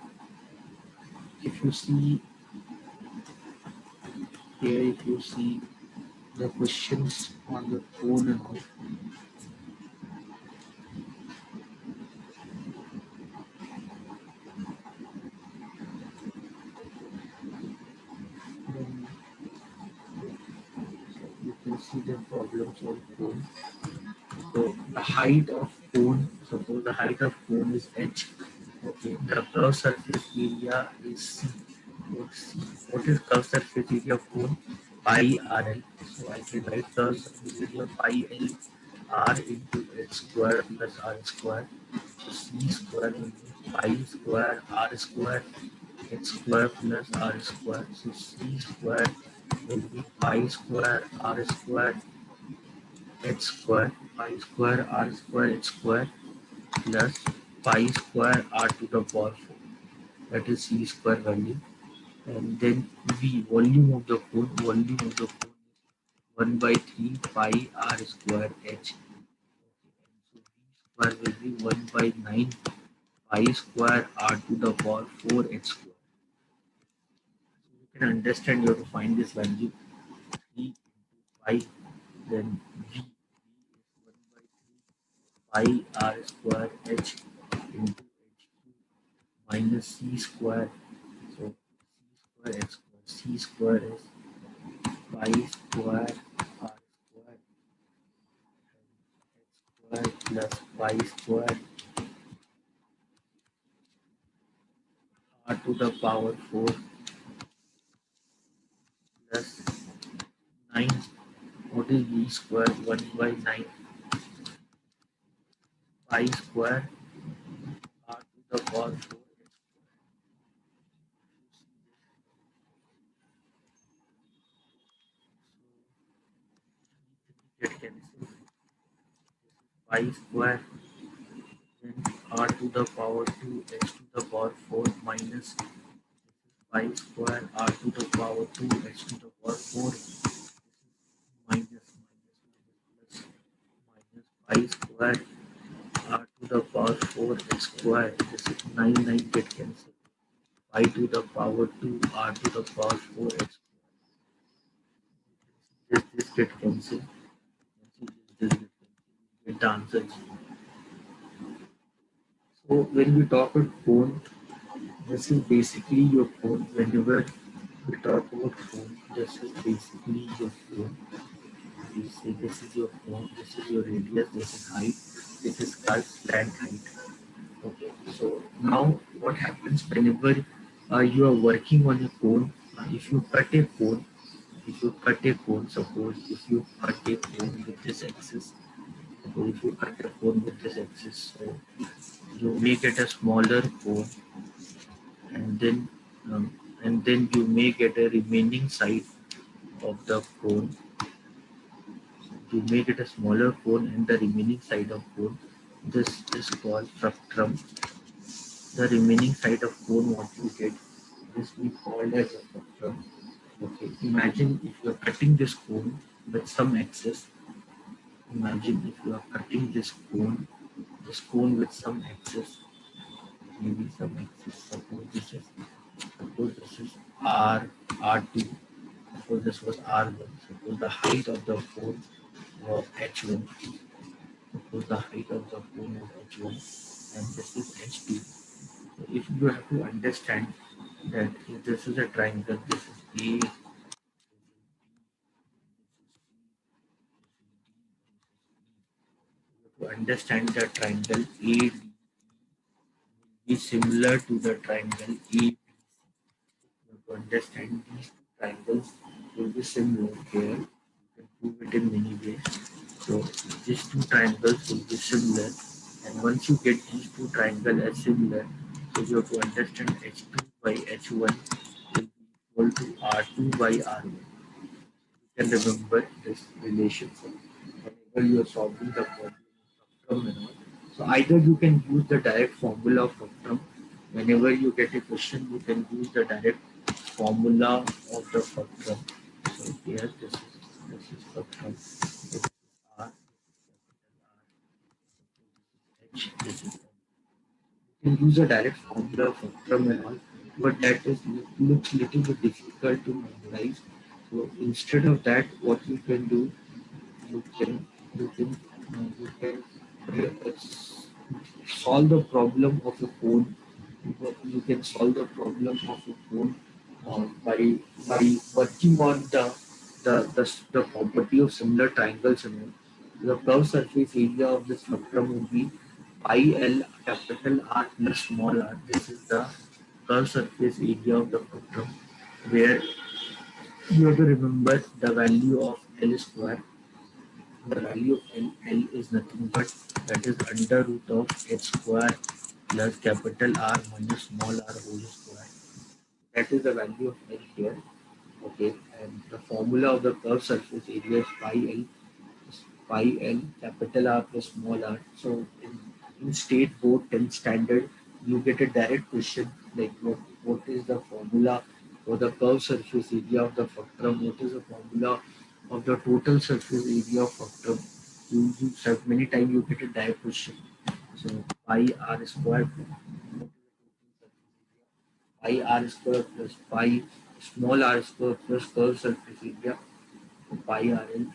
if you see if you see the questions on the phone and all, then you can see the problems on phone. So the height of cone, suppose the height of cone is h. Okay, the curved surface area is c. What is curved surface area of cone? Pi rl. So I can write curved surface area pi l r into h square plus r square. So c square will be pi square r square h square plus r square. So c square will be pi square r square h square, pi square r square h square plus pi square r to the power 4. That is c square value. And then v, volume of the cone, volume of the cone is 1/3 pi r square h. So v square will be 1/9 pi square r to the power 4 h square. So you can understand, you have to find this value 3 into pi, then v is 1/3 pi r square h into h2 minus c square. So c square h square, c square is pi square r square h square plus pi square r to the power 4 plus 9. What is v square? 1/9 pi square r to the power 4 h square. So 3 get cancelled. Pi square, then r to the power 2 h to the power 4 minus pi square r to the power 2 h to the power 4 minus plus minus pi square r to the power 4 h square. This is 9 get cancelled. Pi to the power 2 r to the power 4 h square. This get cancelled. This get cancelled. Get the answer. So when we talk about cone, this is basically your cone. Whenever we talk about cone, this is basically your cone. You say this is your cone, this is your radius, this is height, this is called slant height. Okay, so now what happens whenever you are working on a cone? If you cut a cone, suppose if you cut a cone with this axis, suppose if you cut a cone with this axis, so you make it a smaller cone, and then and then you may get a remaining side of the cone. You make it a smaller cone and the remaining side of cone. This is called fructum. The remaining side of cone what you get, this we called as a fructum. Okay, imagine if you are cutting this cone with some excess. Imagine if you are cutting this cone with some excess, maybe some excess. Suppose this is R2. Suppose this was R1. Suppose the height of the cone was H1. Suppose the height of the cone is H1 and this is H2. So if you have to understand that if this is a triangle, this is A, to understand the triangle A is similar to the triangle A. To understand these two triangles will be similar here. You can prove it in many ways. So these two triangles will be similar, and once you get these two triangles as similar, so you have to understand H2 by H1 will be equal to R2 by R1. You can remember this relationship whenever you are solving the problem from and all. So either you can use the direct formula of fructum. Whenever you get a question, you can use the direct formula of the fructum. So here this is fructum. This is R, H, this is you can use a direct formula from and all, but that is looks little bit difficult to memorize. So instead of that, what you can do, you can you can you can solve the problem of a cone. You can solve the problem of a cone by working on the property of similar triangles. And all. The curved surface area of the spectrum would be pi L capital R plus small r. This is the curved surface area of the spectrum, where you have to remember the value of L square. The value of L is nothing but that is under root of h square plus capital R minus small r whole square. That is the value of L here. Okay, and the formula of the curved surface area is pi L capital R plus small r. So in state board 10 standard, you get a direct question like what is the formula for the curved surface area of the fructum? What is the formula of the total surface area of fructum? You have many times you get a direct question. So pi r square pi r square plus pi small r square plus curved surface area pi r l.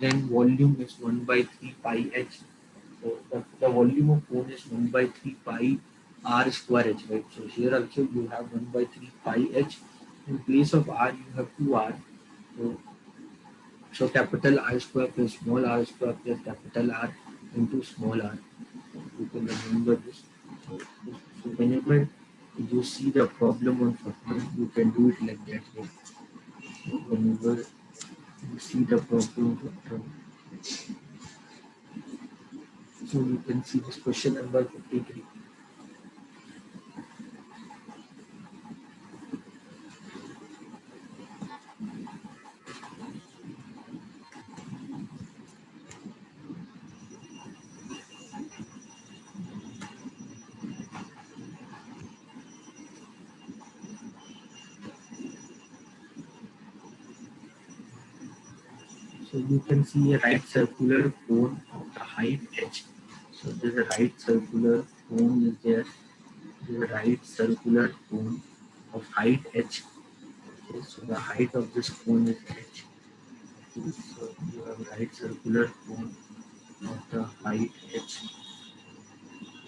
Then volume is 1 by 3 pi h. So the volume of cone is 1 by 3 pi r square h, right? So here also you have 1 by 3 pi h. In place of r, you have 2r. So, so capital R square plus small r square plus capital R into small r. You can remember this. So, so whenever you see the problem on fructum, you can do it like that. Right? So whenever you see the problem on fructum, so you can see this question number 53. So you can see a right circular cone of the height h. So there's a right circular cone is there. There's a right circular cone of height h. Okay, so the height of this cone is h. Okay, so you have right circular cone of the height h.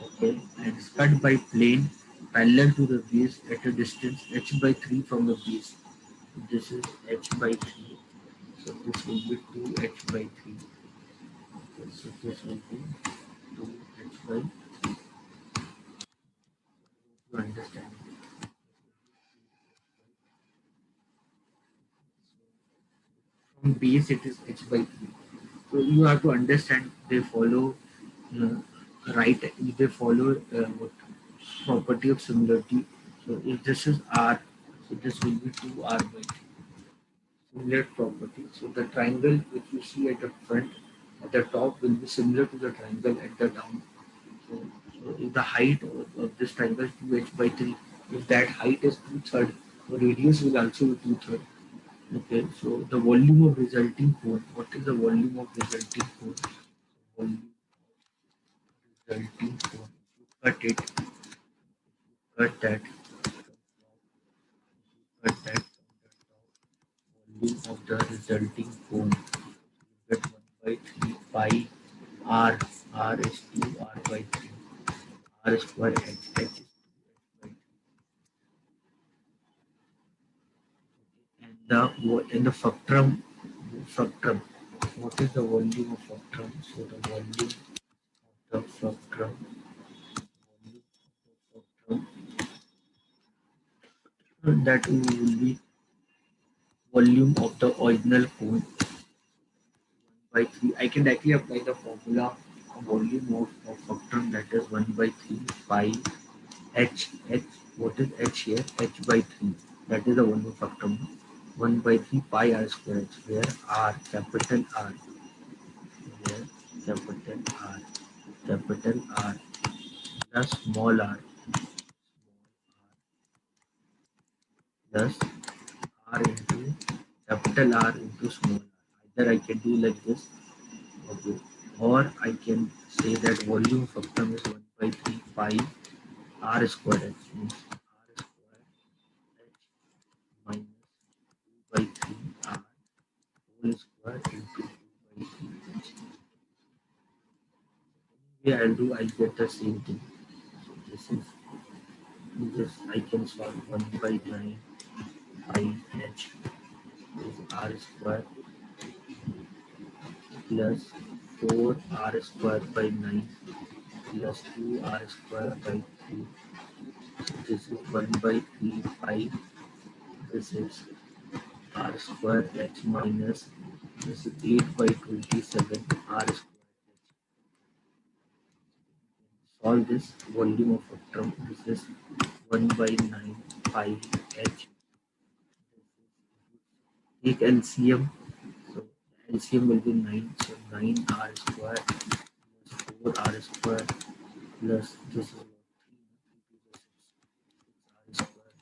Okay, and it's cut by plane parallel to the base at a distance h by 3 from the base. This is h by 3. So this will be 2h by 3. Okay, so this will be 2h by to understand. From base it is h by 3. So you have to understand they follow uh, right, they follow what property of similarity. So if this is R, so this will be 2R by 3. Similar property. So the triangle which you see at the front, at the top will be similar to the triangle at the down. So, so if the height of this triangle is 2h by 3, if that height is 2/3, the radius will also be 2/3. Okay, so the volume of resulting cone, what is the volume of resulting cone? Volume resulting cone. Cut it, cut that, cut that volume of the resulting cone. Get 1 by 3 pi r, r is 2r by 3, r square h, h is 2h by 3. And the fructum, what is the volume of fructum? So the volume of the fructum, that will be volume of the original cone by 3. I can directly apply the formula of volume of fructum, that is 1 by 3 pi h, h, what is h here? H by 3, that is the volume of fructum. 1 by 3 pi r square h, where r, capital R, where capital R, the small r, plus r into capital R into small r. Either I can do like this, okay, or I can say that volume of fructum is 1 by 3 pi r square h, means r square h minus 2 by 3 r whole square into 2 by 3 h. Yeah, I'll get the same thing. So this I can solve 1 by 9 pi h is r square plus 4 r square by 9 plus 2 r square by 3. So this is 1 by 3 pi. This is r square h minus, this is 8 by 27 r square h. Solve this volume of spectrum. This is 1 by 9 pi h. Take LCM. So LCM will be 9. So 9 r square plus 4 r square plus this is 3 r square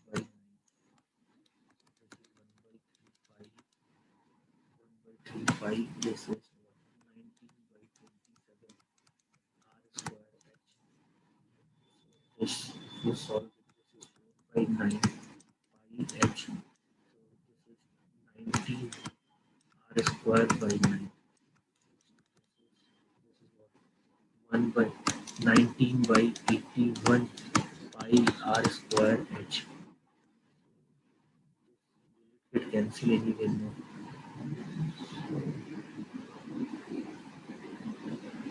by 9. This is 1 by 3 pi. 1 by 3 pi. This is 19 by 27 r square h. This solve this is 4 by 9 pi h. So this is 19 r square by 9. This is what 1 by 19 by 81 pi r square h. It cancel anywhere now.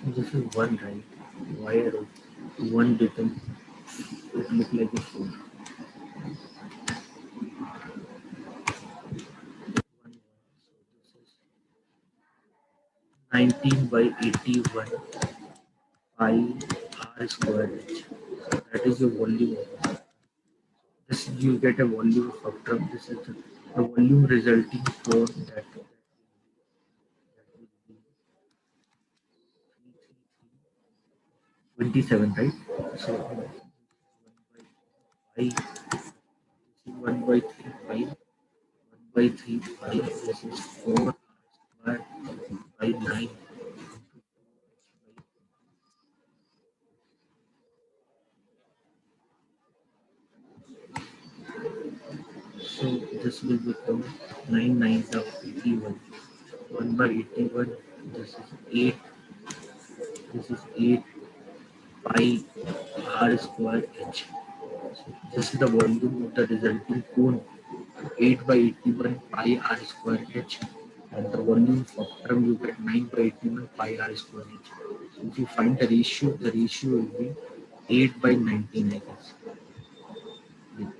This is 1, right? Why arrow? 1 become, it look like a 4. 1, so this is 19 by 81 pi r square h. So that is the volume of it. This you get a volume factor. This is the volume resulting for that will be 27, right? So 1 by 3 pi, 1 by 3 pi, this is 4 square by 9. So this will become 9 nines of 81. 1 by 81, this is 8, this is 8 pi r square h. So this is the volume of the resulting cone, 8 by 81 pi r square h, and the volume factor you get 9 by 81 pi r square h. So if you find the ratio will be 8 by 19, I guess. Yeah.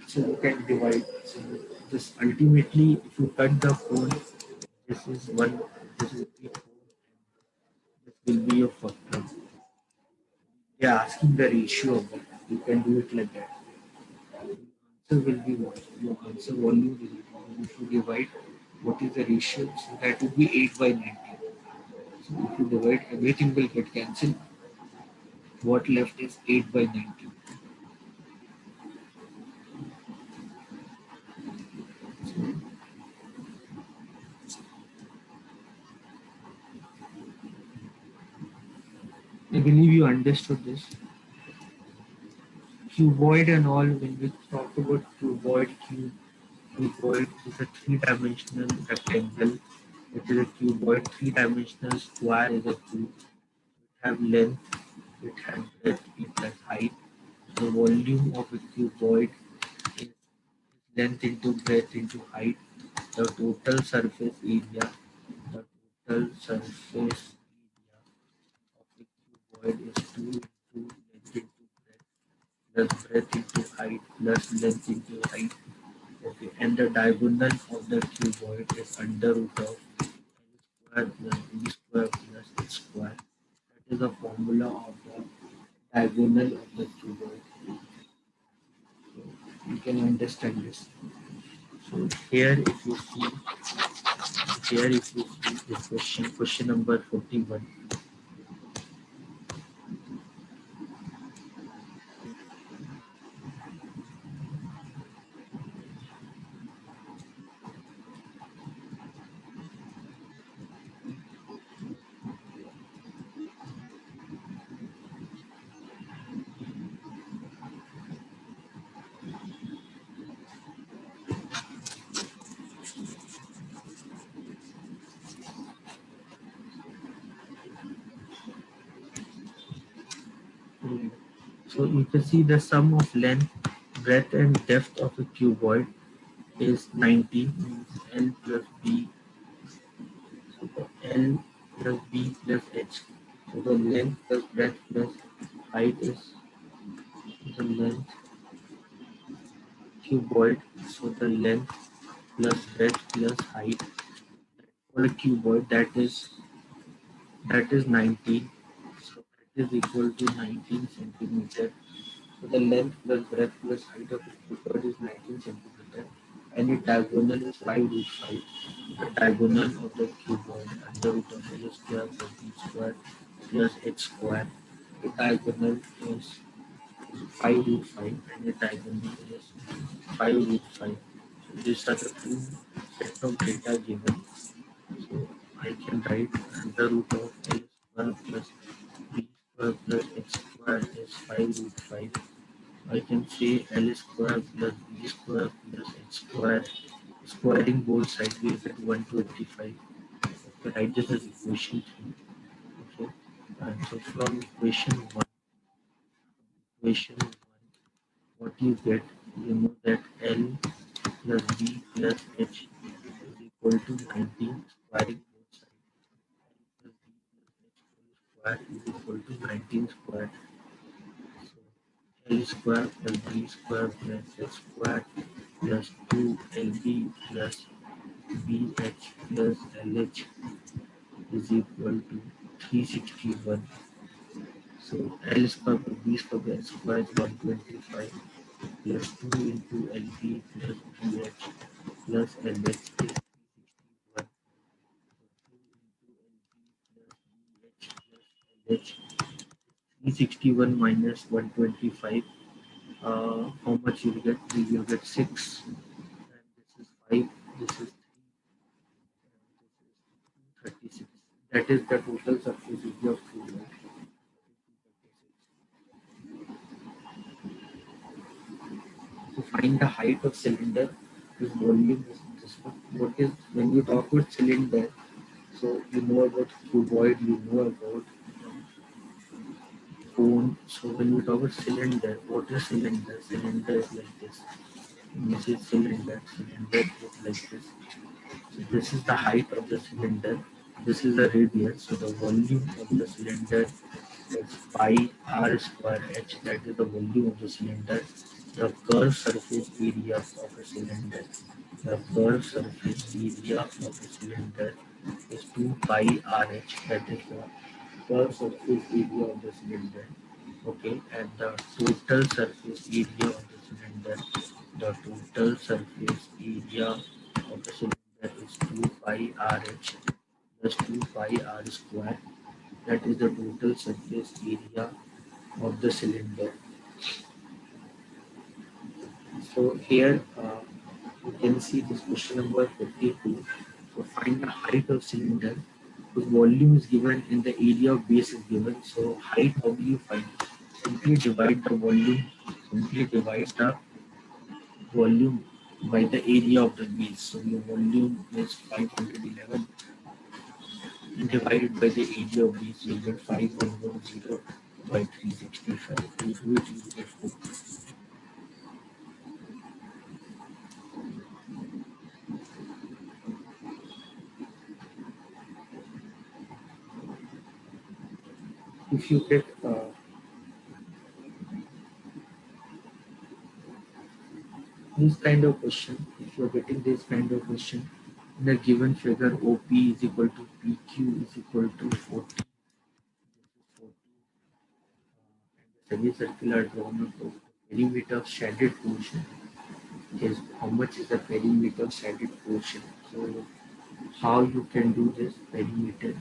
So you can divide. So this ultimately, if you cut the cone, this is 1, this is 8 This will be your first one. They are asking the ratio of that. You can do it like that. Answer will be what? Your answer volume will be, if you divide what is the ratio, so that would be 8 by 90. So if you divide, everything will get cancelled. What left is 8 by 90. I believe you understood this. Cuboid and all, when we talk about cuboid is a three-dimensional rectangle. It is a cuboid, three-dimensional square is a cube. It have length, it has breadth, it has height. The volume of a cuboid is length into breadth into height. The total surface area, the total surface area of a cuboid is 2 into length into breadth plus breadth into height plus length into height. Okay, and the diagonal of the cuboid is under root of L square plus B square plus H square. That is the formula of the diagonal of the cuboid. So you can understand this. So here if you see this question number 41. So you can see the sum of length, breadth and depth of a cuboid is 90, means L plus B, so the L plus B plus H. So the length plus breadth plus height is the length cuboid. So the length plus breadth plus height for a cuboid, that is 19. So that is equal to 19 centimeter. So the length plus breadth plus height of the cuboid is 19 centimeter, and its diagonal is 5 root 5. The diagonal of the cuboid under root of L square plus B square plus H square. The diagonal is 5 root 5, and the diagonal is 5 root 5. So these are the two set of data given. So I can write under root of L square plus B square plus H square is 5 root 5. I can say L square plus B square plus H square. Squaring both sides we get 125. Okay, write this as equation 3. Okay. And so from equation 1, what you get, you know that L plus B plus H is equal to 19, squaring both sides. L plus B plus H whole square is equal to 19 square. So L square plus B square plus H square plus 2LB plus BH plus LH is equal to 361. So L square plus B square plus H square is 125 plus 2 into LB plus BH plus LH is 361. So 2 into LB plus BH plus LH, 361 minus 125. How much you will get? You will get 6. And this is 5. This is 3. And this is 36. That is the total surface area of fluid. To find the height of cylinder, this volume is this one. What is when you talk about cylinder? So you know about cuboid, you know about cone. So when we talk about cylinder, what is cylinder? Cylinder is like this. This is cylinder. Cylinder is like this. So this is the height of the cylinder. This is the radius. So the volume of the cylinder is pi r square h. That is the volume of the cylinder. The curved surface area of a cylinder. The curved surface area of a cylinder is 2 pi rh. That is the the surface area of the cylinder. Okay, and the total surface area of the cylinder. The total surface area of the cylinder is 2 pi RH plus 2 pi r square. That is the total surface area of the cylinder. So here you can see this question number 52. So find the height of cylinder whose volume is given and the area of base is given. So height, how do you find? Simply divide the volume. Simply divide the volume by the area of the base. So your volume is 511 divided by the area of base. You get 5110 by 365. You do it, you get 4. If you get this kind of question, if you're getting this kind of question, in a given figure, OP is equal to PQ is equal to 40, and the semicircular drawn of the perimeter of shaded portion is how much is the perimeter of shaded portion. So how you can do this perimeter?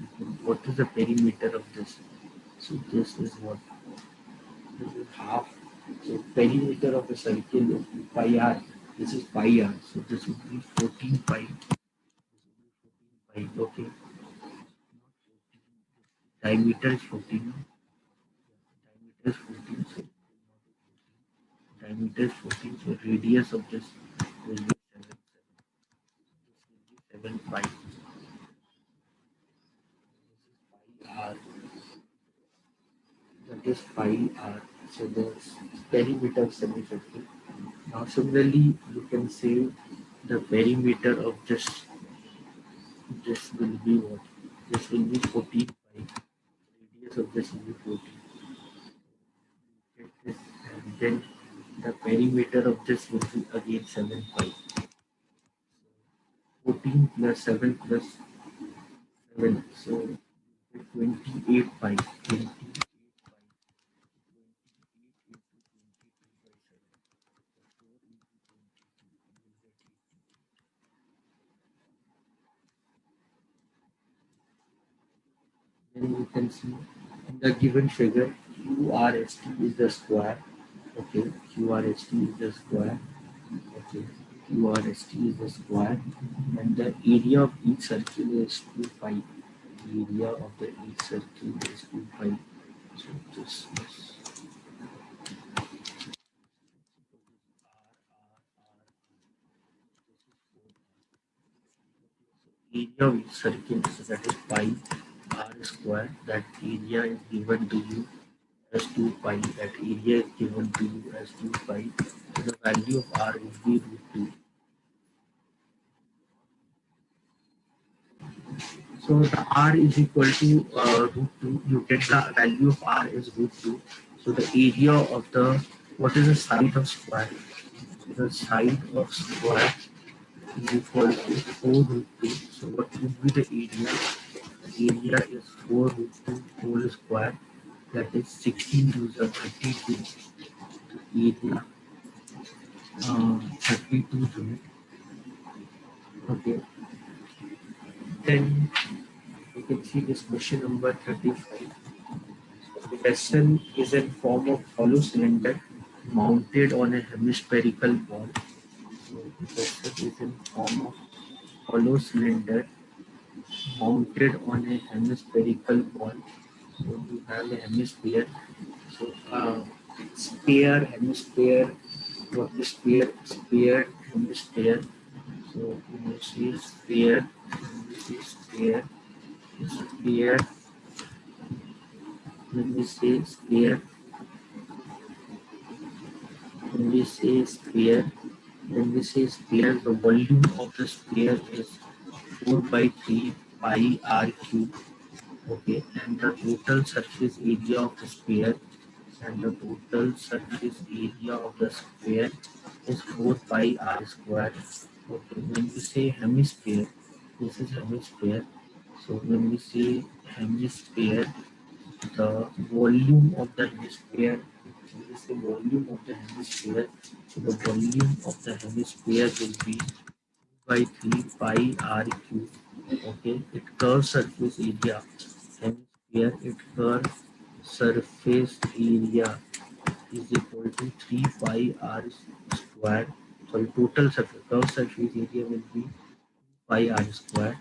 What is the perimeter of this? So this is what, this is half. So perimeter of a circle is pi r. This is pi r. So this would be 14 pi. Pi. Okay. Diameter is 14. Diameter is 14. So diameter is 14. So radius of this will be 7. This will be 7 pi. R. That is pi r. So the perimeter of semicircle. Now similarly, you can say the perimeter of this will be what? This will be 14 pi. Radius of this will be 14. Get this, and then the perimeter of this will be again 7 pi. 14 plus 7 plus 7. So 28 pi. 28 pi. Then you can see in the given figure QRST is the square. Okay, QRST is the square. Okay, QRST is the square, and the area of each circle is 2 pi. Area of the each circle is 2 pi. So this is area of each circle, so that is pi r square. That area is given to you as 2 pi. That area is given to you as 2 pi. So the value of r would be root 2. So the r is equal to root 2. You get the value of r is root 2. So the area of the, what is the side of square? So the side of square is equal to 4 root 2. So what would be the area? The area is 4 root 2 whole square. That is 16 to the 32. Area 32 unit. Okay. Then you can see this question number 35. The vessel is in form of hollow cylinder mounted on a hemispherical ball. So the vessel is in form of hollow cylinder mounted on a hemispherical ball. So you have a hemisphere. So sphere, hemisphere, what is sphere? Sphere, hemisphere. So you see sphere, you see sphere, sphere, when we say sphere, when we say sphere, when we say sphere, the volume of the sphere is 4 by 3 pi r cube. Okay, and the total surface area of the sphere, and the total surface area of the sphere is 4 pi r square. Okay, when we say hemisphere, this is hemisphere. So when we say hemisphere, the volume of the hemisphere. This is the volume of the hemisphere. So the volume of the hemisphere will be by 3 pi r cube. Okay, it curves surface area. Hemisphere, it curves surface area is equal to 3 pi r square. Sorry, total surface curved surface area will be pi r square.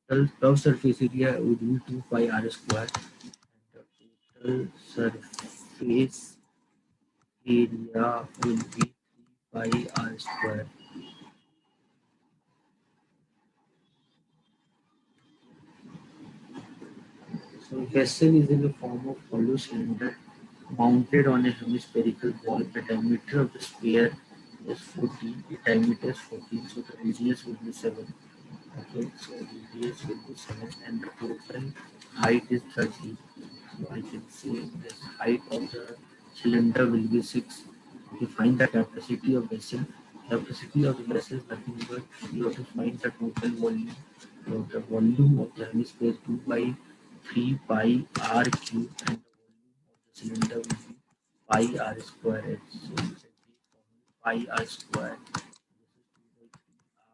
Total curved surface area would be 2 pi r square. And the total surface area will be 3 pi r square. So vessel is in the form of hollow cylinder mounted on a hemispherical ball. The diameter of the sphere is 14. The diameter is 14, so the radius will be 7. Okay, so radius will be 7 and the total height is 30. So I can say this height of the cylinder will be 6. To find the capacity of vessel, capacity of the vessel is nothing but you have to find the total volume. So the volume of the hemisphere 2 by 3 pi r cube and the volume of the cylinder will be pi r square h. So you can take pi r square. This is 2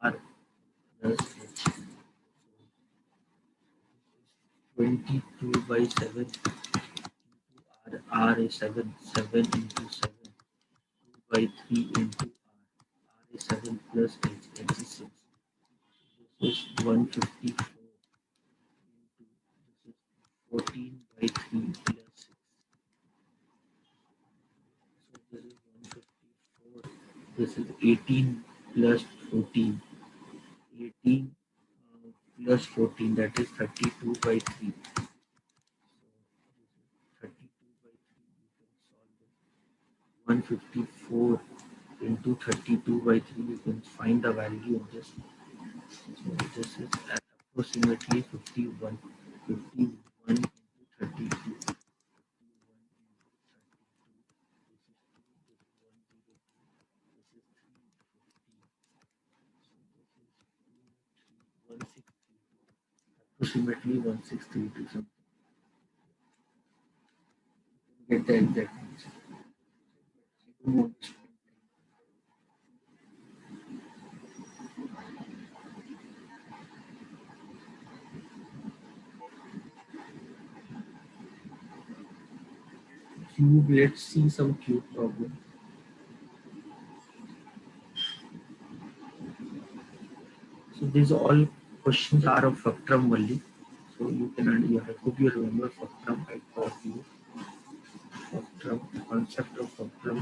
by 3 r plus h. 22 by 7 into r is 7, 7 into 7, 2 by 3 into r is 7 plus h is 6. This is 154 into this is 14 by 3 plus 6. So this is 154. This is 18 plus 14. 18 plus 14, that is 32 by 3. So this is 32 by 3. You can solve it. 154 into 32 by 3, you can find the value of this. So this is at approximately 51. 51 into 32. 51 into 32. This is 2, this is 102. This is 350. So this is 2, 3, 1632. Approximately 1632 something. Get the exact answer. I don't want to spend cube. Let's see some cube problem. So these all questions are of spectrum only. So you can, I hope you remember spectrum. I taught you spectrum, concept of spectrum.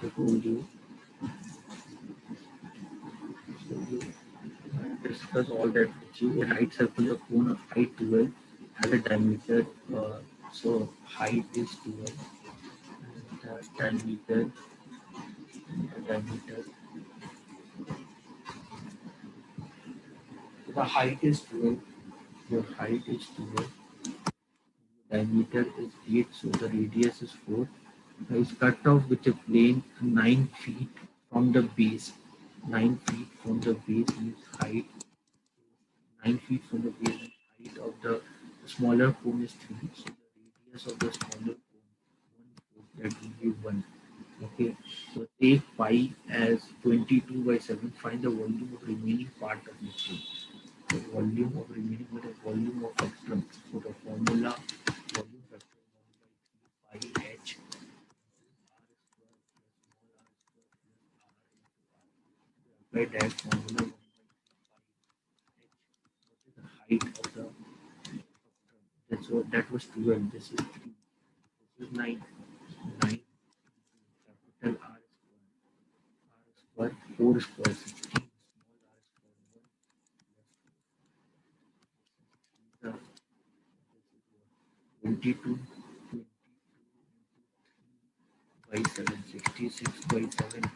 I told you. So you discuss all that with you. A right circular cone of height 12 has a diameter. So height is 12. And diameter. The height is 12. Your height is 12. Diameter is 8, so the radius is 4. Is cut off with a plane 9 feet from the base. 9 feet from the base means height. 9 feet from the base and height of the smaller cone is 3. So the radius of the smaller cone, 1/4, that will be 1. Okay, so take pi as 22 by 7. Find the volume of remaining part of the cone. The volume of remaining with the volume of spectrum. So the formula volume factor 1 by 3 pi h by that formula 1 by 3 pi h. What is the height of the spectrum? That's what that was 12. This is 3. This is 9. 9 capital R square. R square 4 square 16. Small r square 1. 22 by 7, 66 by 7.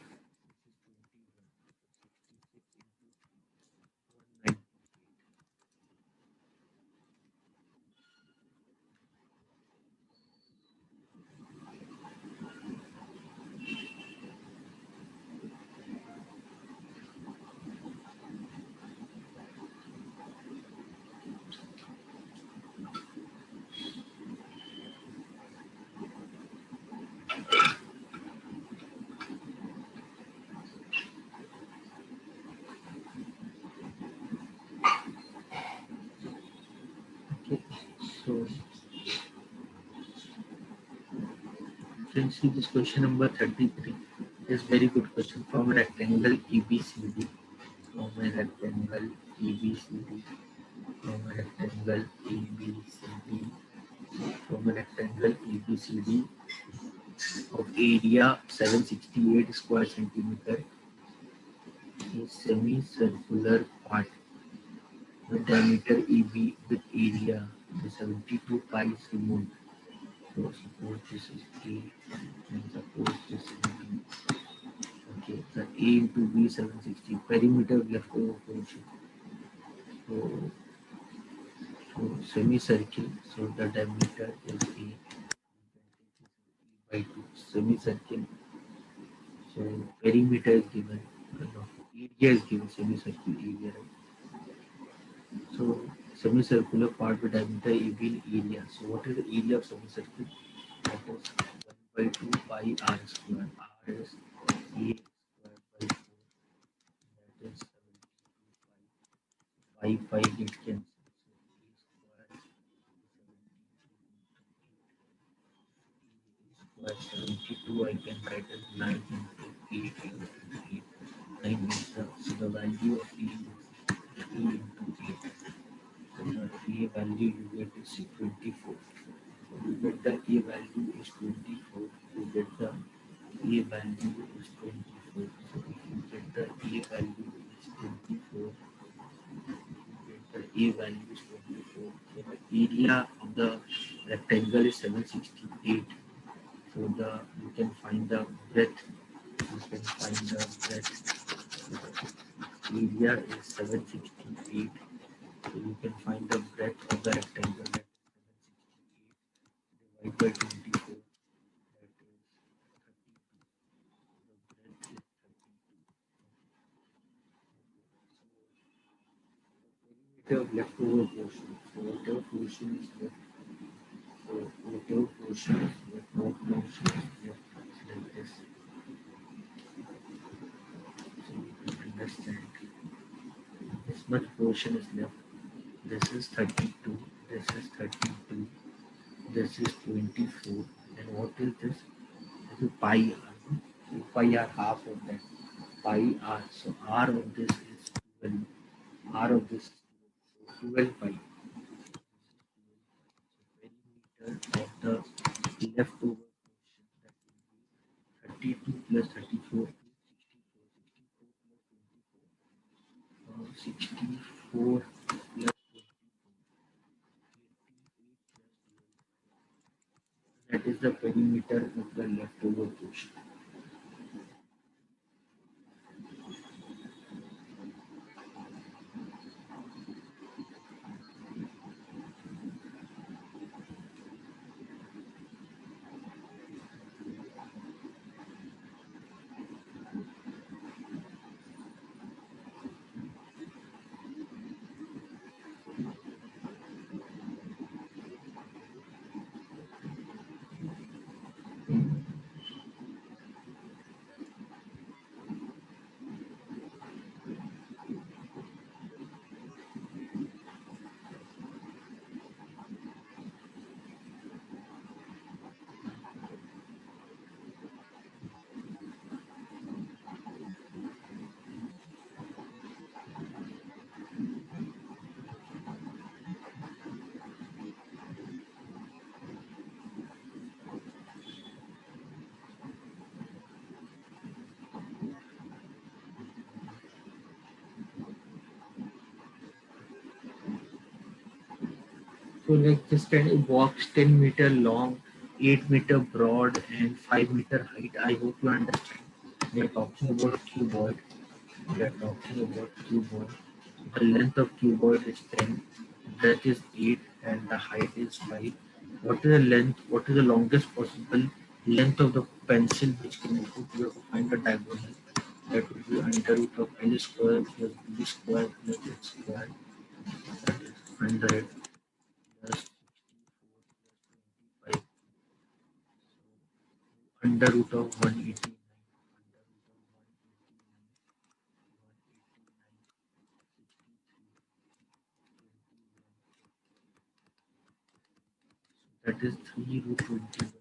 So, can see this question number 33. This very good question from a rectangle ABCD. From a rectangle ABCD. From a rectangle ABCD. From a rectangle ABCD of area 768 square centimeter. A semicircular part with diameter AB with area 72 pi is removed. So suppose this is A and suppose this is B. Okay, the A into B 760 perimeter left over portion. So, so semicircle. So the diameter is A by 2 semicircle. So perimeter is given. No, area is given semicircle area. Right? So semicircular part with diameter AB in area. So what is the area of semicircle? That is 1 by 2 pi r square. R is A square by 4. That is 72 pi. Pi get cancelled. So A square 72 I can write as 9 into 8 into 8. 9 is the value of E is E into 8. So the A value you get is 24. So you get the A value is 24. You get the A value is 24. So if you get the A value is 24, the A value is 24. So the area of the rectangle is 768. So you can find the breadth. You can find the breadth. Area is 768. So you can find the breadth of the rectangle, that is 768 divided by 24. That is 32. The breadth is 32. So perimeter of leftover portion. So whatever portion is left. So whatever portion is left, no portion is left like this. So you can understand this much portion is left. This is 32. This is 32. This is 24. And what is this? This is pi r. So pi r half of that. Pi r. So r of this is 12. R of this is 12 pi. Perimeter of the leftover portion, that will be 32 plus 34 to 64 plus 24. 64 plus 24. That is the perimeter of the leftover portion. So like this kind of box 10-meter long, 8-meter broad, and 5-meter height. I hope you understand. We are talking about cuboid. We are talking about cuboid. The length of cuboid is 10, breadth is 8, and the height is 5. What is the length? What is the longest possible length of the pencil which can be put? You have to find the diagonal. That will be under root of L square plus B square plus X square. That is 100 plus 64 plus 25 under root of 189. that is 3 root 21.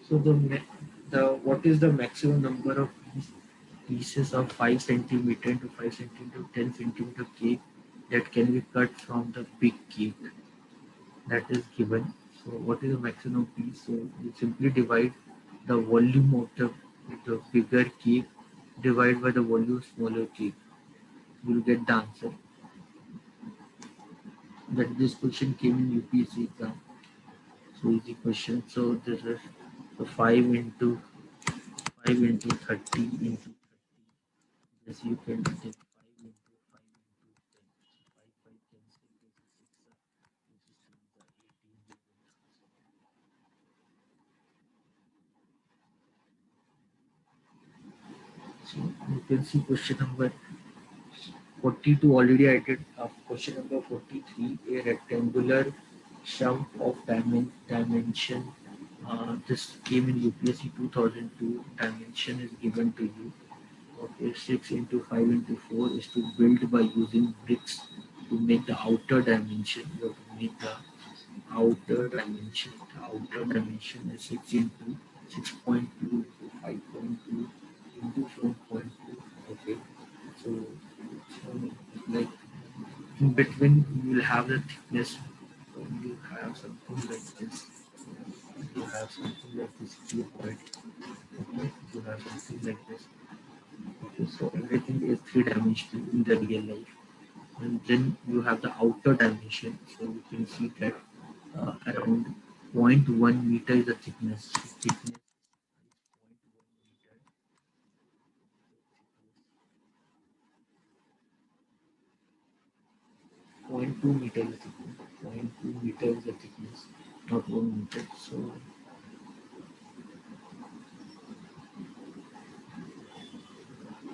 So the what is the maximum number of pieces of 5 centimeter into 5 centimeter 10 centimeter cake that can be cut from the big cake that is given. So what is the maximum piece? So you simply divide the volume of the bigger cake divided by the volume of smaller cake. You will get the answer. That this question came in UPSC exam. So easy question. So this is so 5 into 30 into 30. Yes, you can take 5 into 5 into 10. So 5 5 cancel. This is 6. This is 18. So you can see question number 42 already I did. Question number 43, a rectangular chunk of dimension. This came in UPSC 2002. Dimension is given to you. Okay, 6 into 5 into 4 is to build by using bricks to make the outer dimension. You have to make the outer dimension. The outer dimension is 6 into 6.2 into 5.2 into 4.2. Okay, so, like in between you will have the thickness. So you have something like this. You have something like this cuboid. Okay, you have something like this. Okay, so everything is three-dimensional in the real life. And then you have the outer dimension. So you can see that around zero point 0.1 meter is the thickness. Thickness 0.2 meter is the thickness. 0.2 meter is the thickness, not 1 meter. So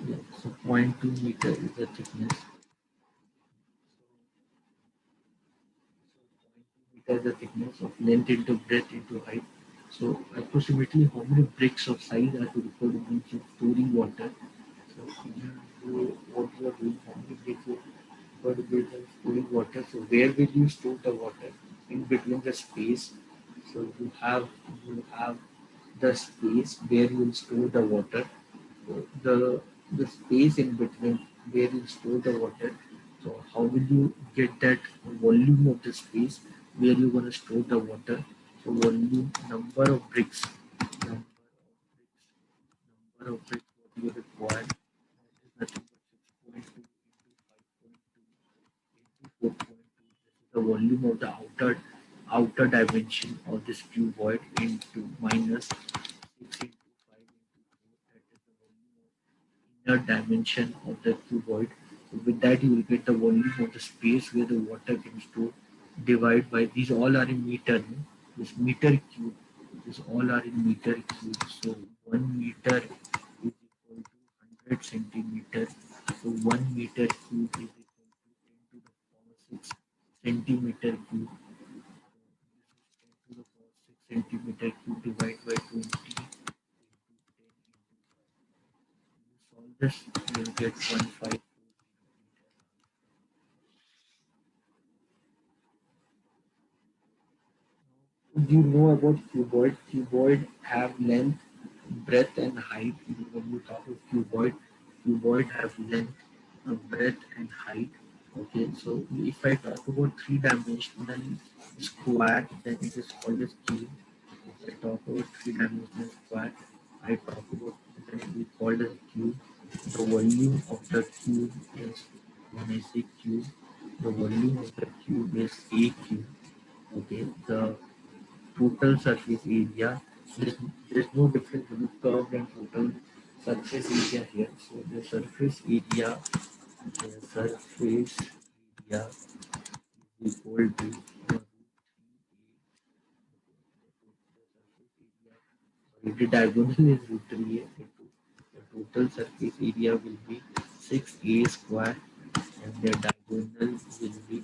yeah, so zero point 0.2 meter is the thickness. Meter is the thickness of length into breadth into height. So approximately how many bricks of size are to record when storing water. So what you are doing, how many bricks you record based on storing water. So where will you store the water? In between the space. So you have the space where you will store the water. The the space in between where you store the water. So how will you get that volume of the space where you're gonna store the water? So volume, number of bricks, number of bricks what you require. That is nothing but 6.2 into 5.2 into 4.2. This is the volume of the outer dimension of this cuboid into minus 6 into 5 into 4. That is the volume of inner dimension of the cuboid. So with that, you will get the volume of the space where the water can store. Divide by these all are in meter. No? This meter cube. These all are in meter cube. So 1 meter is equal to 100 centimeter. So 1 meter cube is equal to 10 to the power 6 centimeter cube. So this is 10 to the power 6 centimeter cube divided by 20 into 10 into 5. You solve this, you will get 1,540. You know about cuboid. Cuboid have length, breadth, and height. When you talk of cuboid have length, breadth, and height. Okay, so if I talk about three-dimensional square, then it is called as cube. If I talk about three-dimensional square, I talk about then we call it as cube. The volume of the cube is when I say cube, the volume of the cube is a cube. Okay, the total surface area. There's no difference between curved and total surface area here. So the surface area is equal to the diagonal is root 3a. The total surface area will be 6a square and the diagonal will be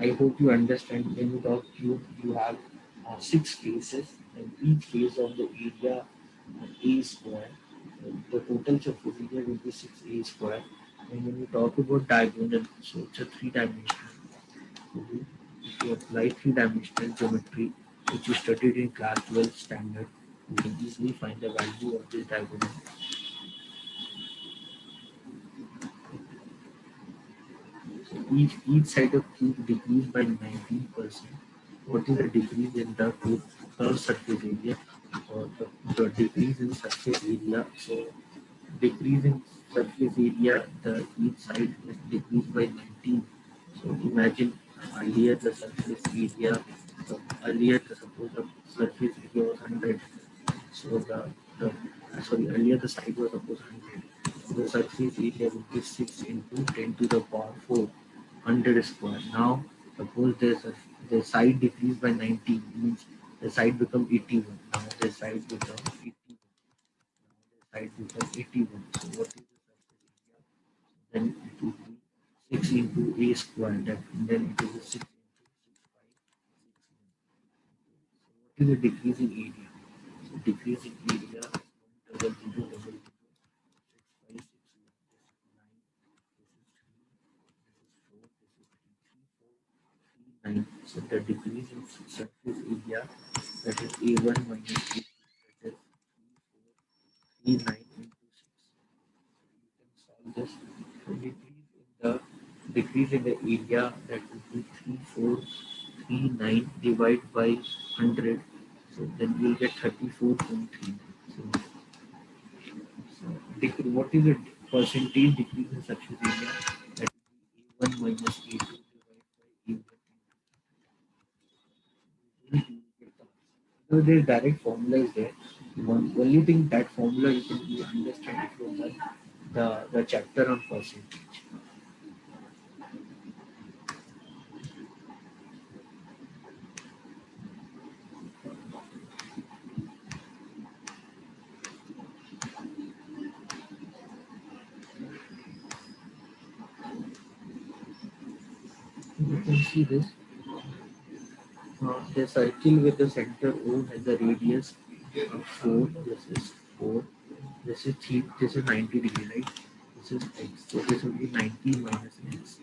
I hope you understand. When you talk cube, you have six faces, and each face of the area a square. The total surface area will be 6a square. And when you talk about diagonal, so it's a three-dimensional. So if you apply three-dimensional geometry, which you studied in class 12 standard, you can easily find the value of this diagonal. So each side of cube decreased by 19%. What is the decrease in the curved surface area or the decrease in surface area? So decrease in surface area, the each side is decreased by 19. So imagine earlier the surface area, so earlier the suppose the surface area was 100. So sorry, earlier the side was suppose 100. So the surface area will be 6 into 10 to the power 4, 100 square. Now suppose the side decreased by 19, means the side become 81. Now the side become 81. Side becomes 81. So what is the surface area? Then it will be 6 into a square. That then it is a 6 into 6, 5, 6. What is the decrease in area? So decrease in area is 1 double 0 double 0 6 5 6 1. This is 9. This is 2. This is 3. This is 4. This is 3 4 3 9. So the decrease in surface area, that is a1 minus a2, that is 3 4 3 9 into 6. Solve this. So decrease in the area, that would be 3439 divided by 100. So then you'll get 34.3. So, what is the percentage decrease in surface area? That would be a1 minus a2 divided by a1. So there's direct formula is there. Only thing, that formula you can understand if you learn the chapter on percentage. You can see this. The circle with the center O has a radius of 4. This is 4. This is 3. This is 90 degree, right? This is x. So this will be 90 minus x.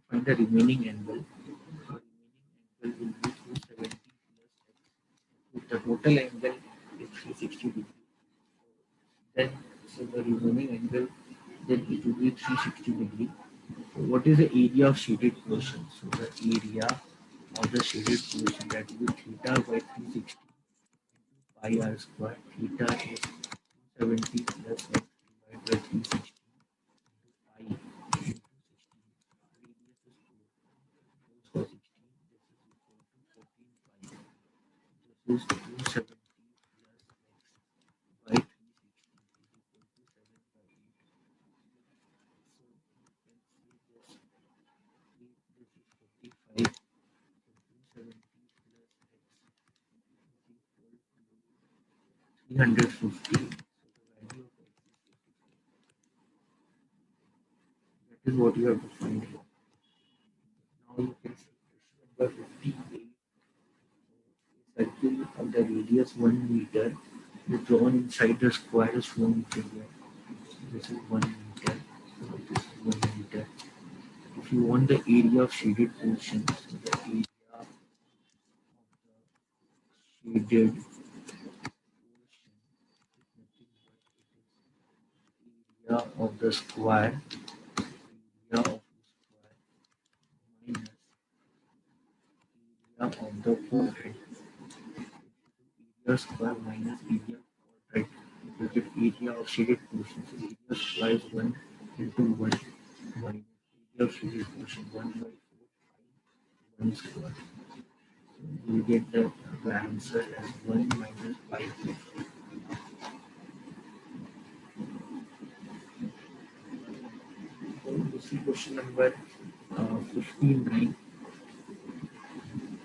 Find the remaining angle. The remaining angle will be 270 plus x. If the total angle is 360 degree, then so the remaining angle, then it will be 360 degree. So what is the area of shaded portion? So the area of the shaded portion, that will be theta by 360 pi r square. Theta is 270 plus x divided by 360 pi into 16. Radius is 4. 4 square 16. This is equal to 14 pi. This is 270 plus x by 360 is equal to 7 by 8. So you can see this. This is 45. So 270 plus x is equal to 350. So the value of x is 55. That is what you have to find here. Now you can see question number 58. A circle of the radius 1 meter is drawn inside the square is shown figure. This is 1 meter. So this is 1 meter. If you want the area of shaded portion, so the area of the shaded portion is nothing but it is area of the square, area of the square minus area of the quadrant. Area square minus area quadrant. You get area of shaded portion. So area square is 1 into 1 minus area of shaded portion 1 by 4 pi 1 square. So you get the answer as 1 minus 5. So you see question number 59.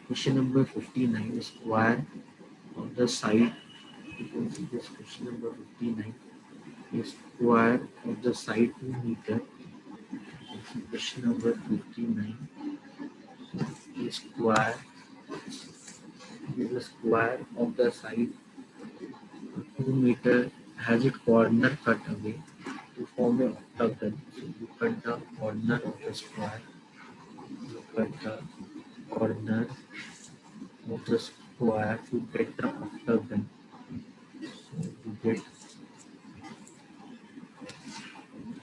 Question number 59 is square of the side. You can see this question number 59 is square of the side 2 meter. Question number 59 A square is a square of the side 2 meter has its corner cut away to form a octagon. So you cut the corner of the square, you cut the corner of the square to get the octagon. So you get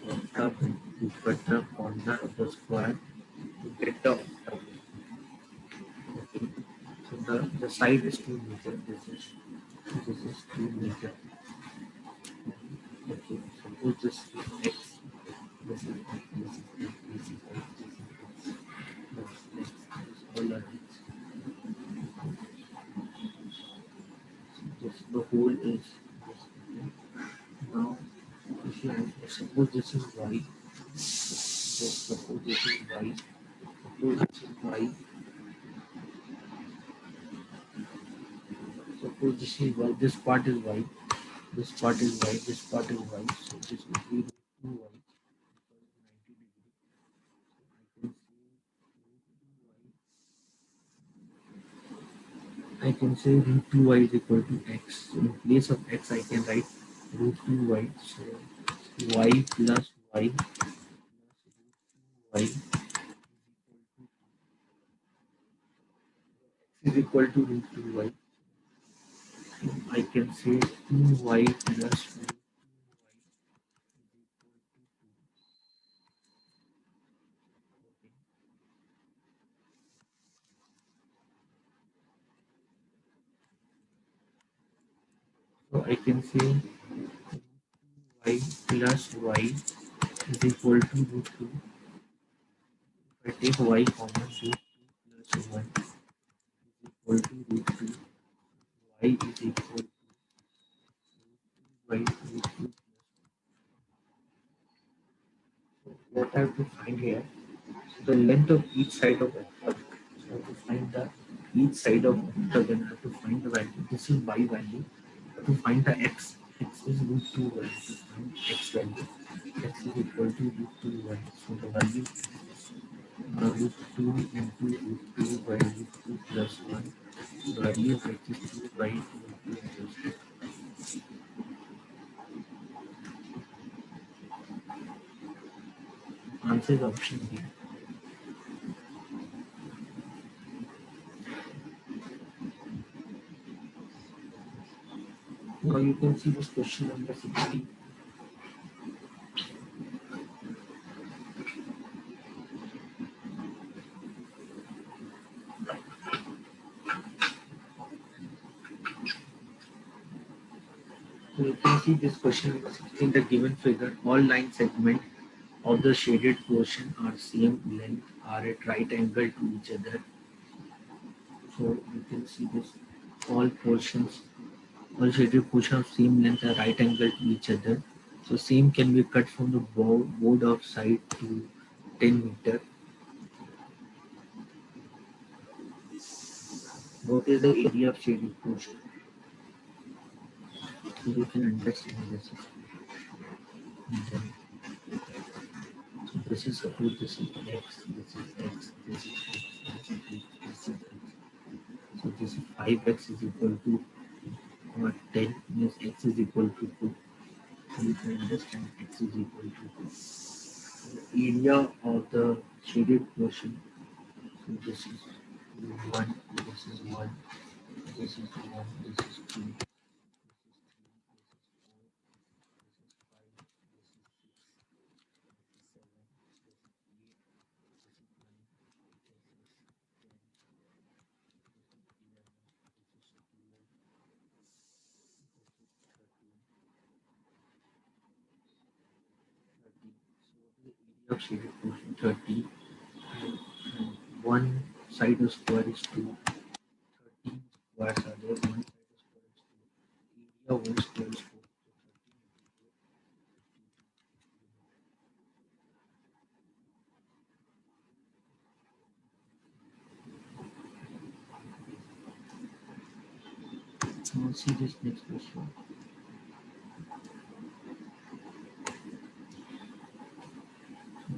octagon, you cut the corner of the square to get the octagon. Okay. So the side is 2 meter. This is 2 meter. Okay. Suppose this is x. This is x. This is x. This is x. This is x. This is all are x. This the whole is this. Okay. Now if you suppose this is y. Just suppose this is y. Suppose this is y. Suppose this is y. This part is y. This part is y. This part is y. So this will be 2y. I can say root 2y is equal to x. So in place of x, I can write root 2y. So y plus y plus root 2y is equal to root 2y. So I can say 2y plus root 2y. So I can say y plus y is equal to root 2. If I take y common, root 2 plus 1 is equal to root 2. Y is equal to y root 2. So what I have to find here, so the length of each side of octagon. So I have to find the each side of octagon. I have to find the value. This is y value. I have to find the x. X is root 2 y. To find x value. X is equal to root 2 y. So the value root 2 into root 2 by root 2 plus 1. The value of x is 2 by root 2 plus 1. Answer is option B. Now you can see this question number 60. So you can see this question number 60 in the given figure. All line segments of the shaded portion are same length, are at right angle to each other. So you can see this all portions, all shaded portions of same length are right angle to each other. So same can be cut from the board of side to 10 meter. What is the area of shaded portion? So you can understand this. So this is suppose this is x, this is x, this is x, this is x, this is x. So this is 5x is equal to 10 means x is equal to 2. So you can understand x is equal to 2. So the area of the shaded portion. So this is 1, this is 1, this is 1, this is 2, of shaded portion 30 and one side of square is 2. 13 squares are there, one side of square is 2. Area one square is 4. Now see this next question.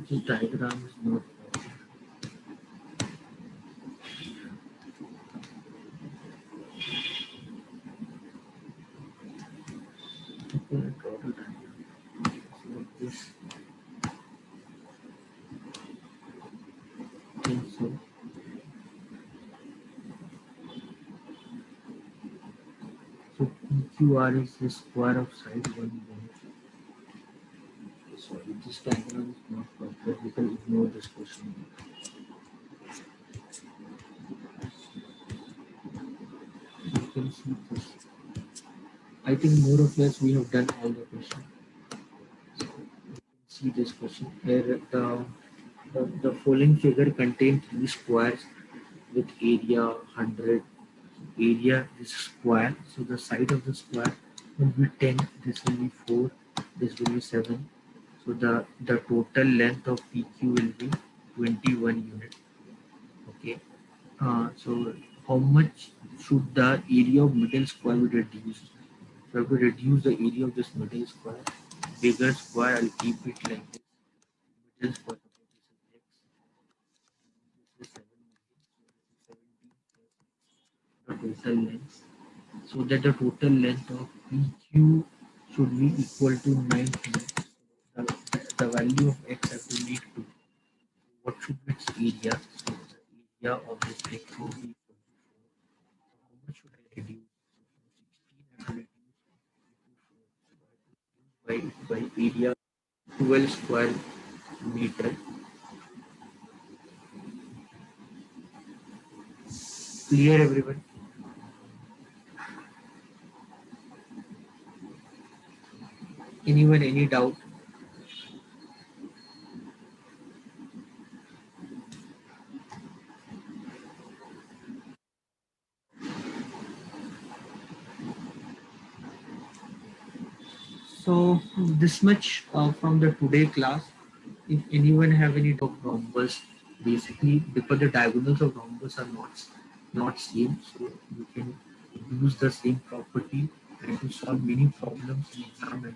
This diagram is not So PQR is the square of side 1 Sorry, this diagram is not proper. You can ignore this question. You can see this. I think more or less we have done all the questions. See this question here. The following figure contains three squares with area 100. Area is square, so the side of the square will be 10. This will be 4. This will be 7. So the total length of PQ will be 21 units. Okay. So how much should the area of middle square be reduced? So I have to reduce the area of this middle square. Bigger square, I'll keep it like this. Middle square, this is x. This is 7 million. So this is 17 plus the total length. So that the total length of PQ should be equal to 90. The value of x has to be 2. What should be its area? So the area of this x should be equal to 4. So how much should I reduce? So from 16 I have to reduce by area 12 square meter. Clear everyone? Anyone any doubt? So this much from the today class. If anyone have any doubt rhombus, basically because the diagonals of rhombus are not same, so you can use the same property and to solve many problems in exam and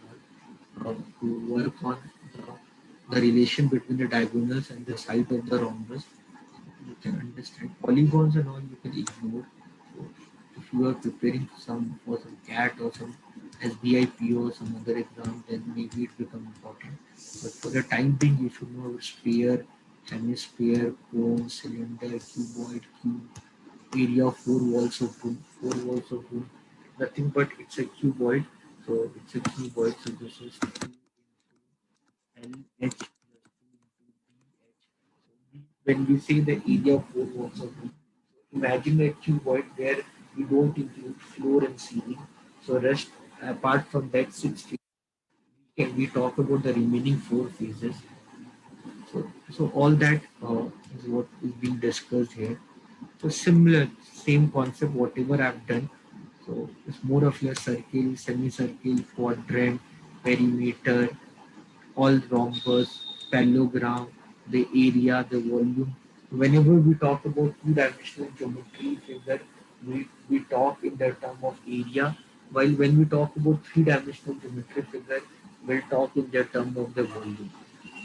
all to work on the relation between the diagonals and the side of the rhombus. You can understand polygons and all you can ignore. So if you are preparing some for some CAT or some SBIP or some other exam, then maybe it become important. But for the time being, you should know about sphere, hemisphere, cone, cylinder, cuboid, cube, area of four walls of room. Nothing but it's a cuboid. So it's a cuboid. So this is 2 LH plus 2 into BH. So when we say the area of four walls of room, imagine a cuboid where we don't include floor and ceiling. So rest apart from that 6 can we talk about the remaining four phases. So all that is what is being discussed here. So similar, same concept, whatever I've done. So it's more of a circle, semicircle, quadrant, perimeter, all rhombus, parallelogram, the area, the volume. Whenever we talk about two-dimensional geometry figure, we talk in the term of area, while when we talk about three-dimensional geometry figure, we'll talk in the term of the volume.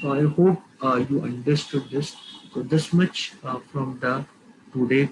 So I hope you understood this. So this much from the today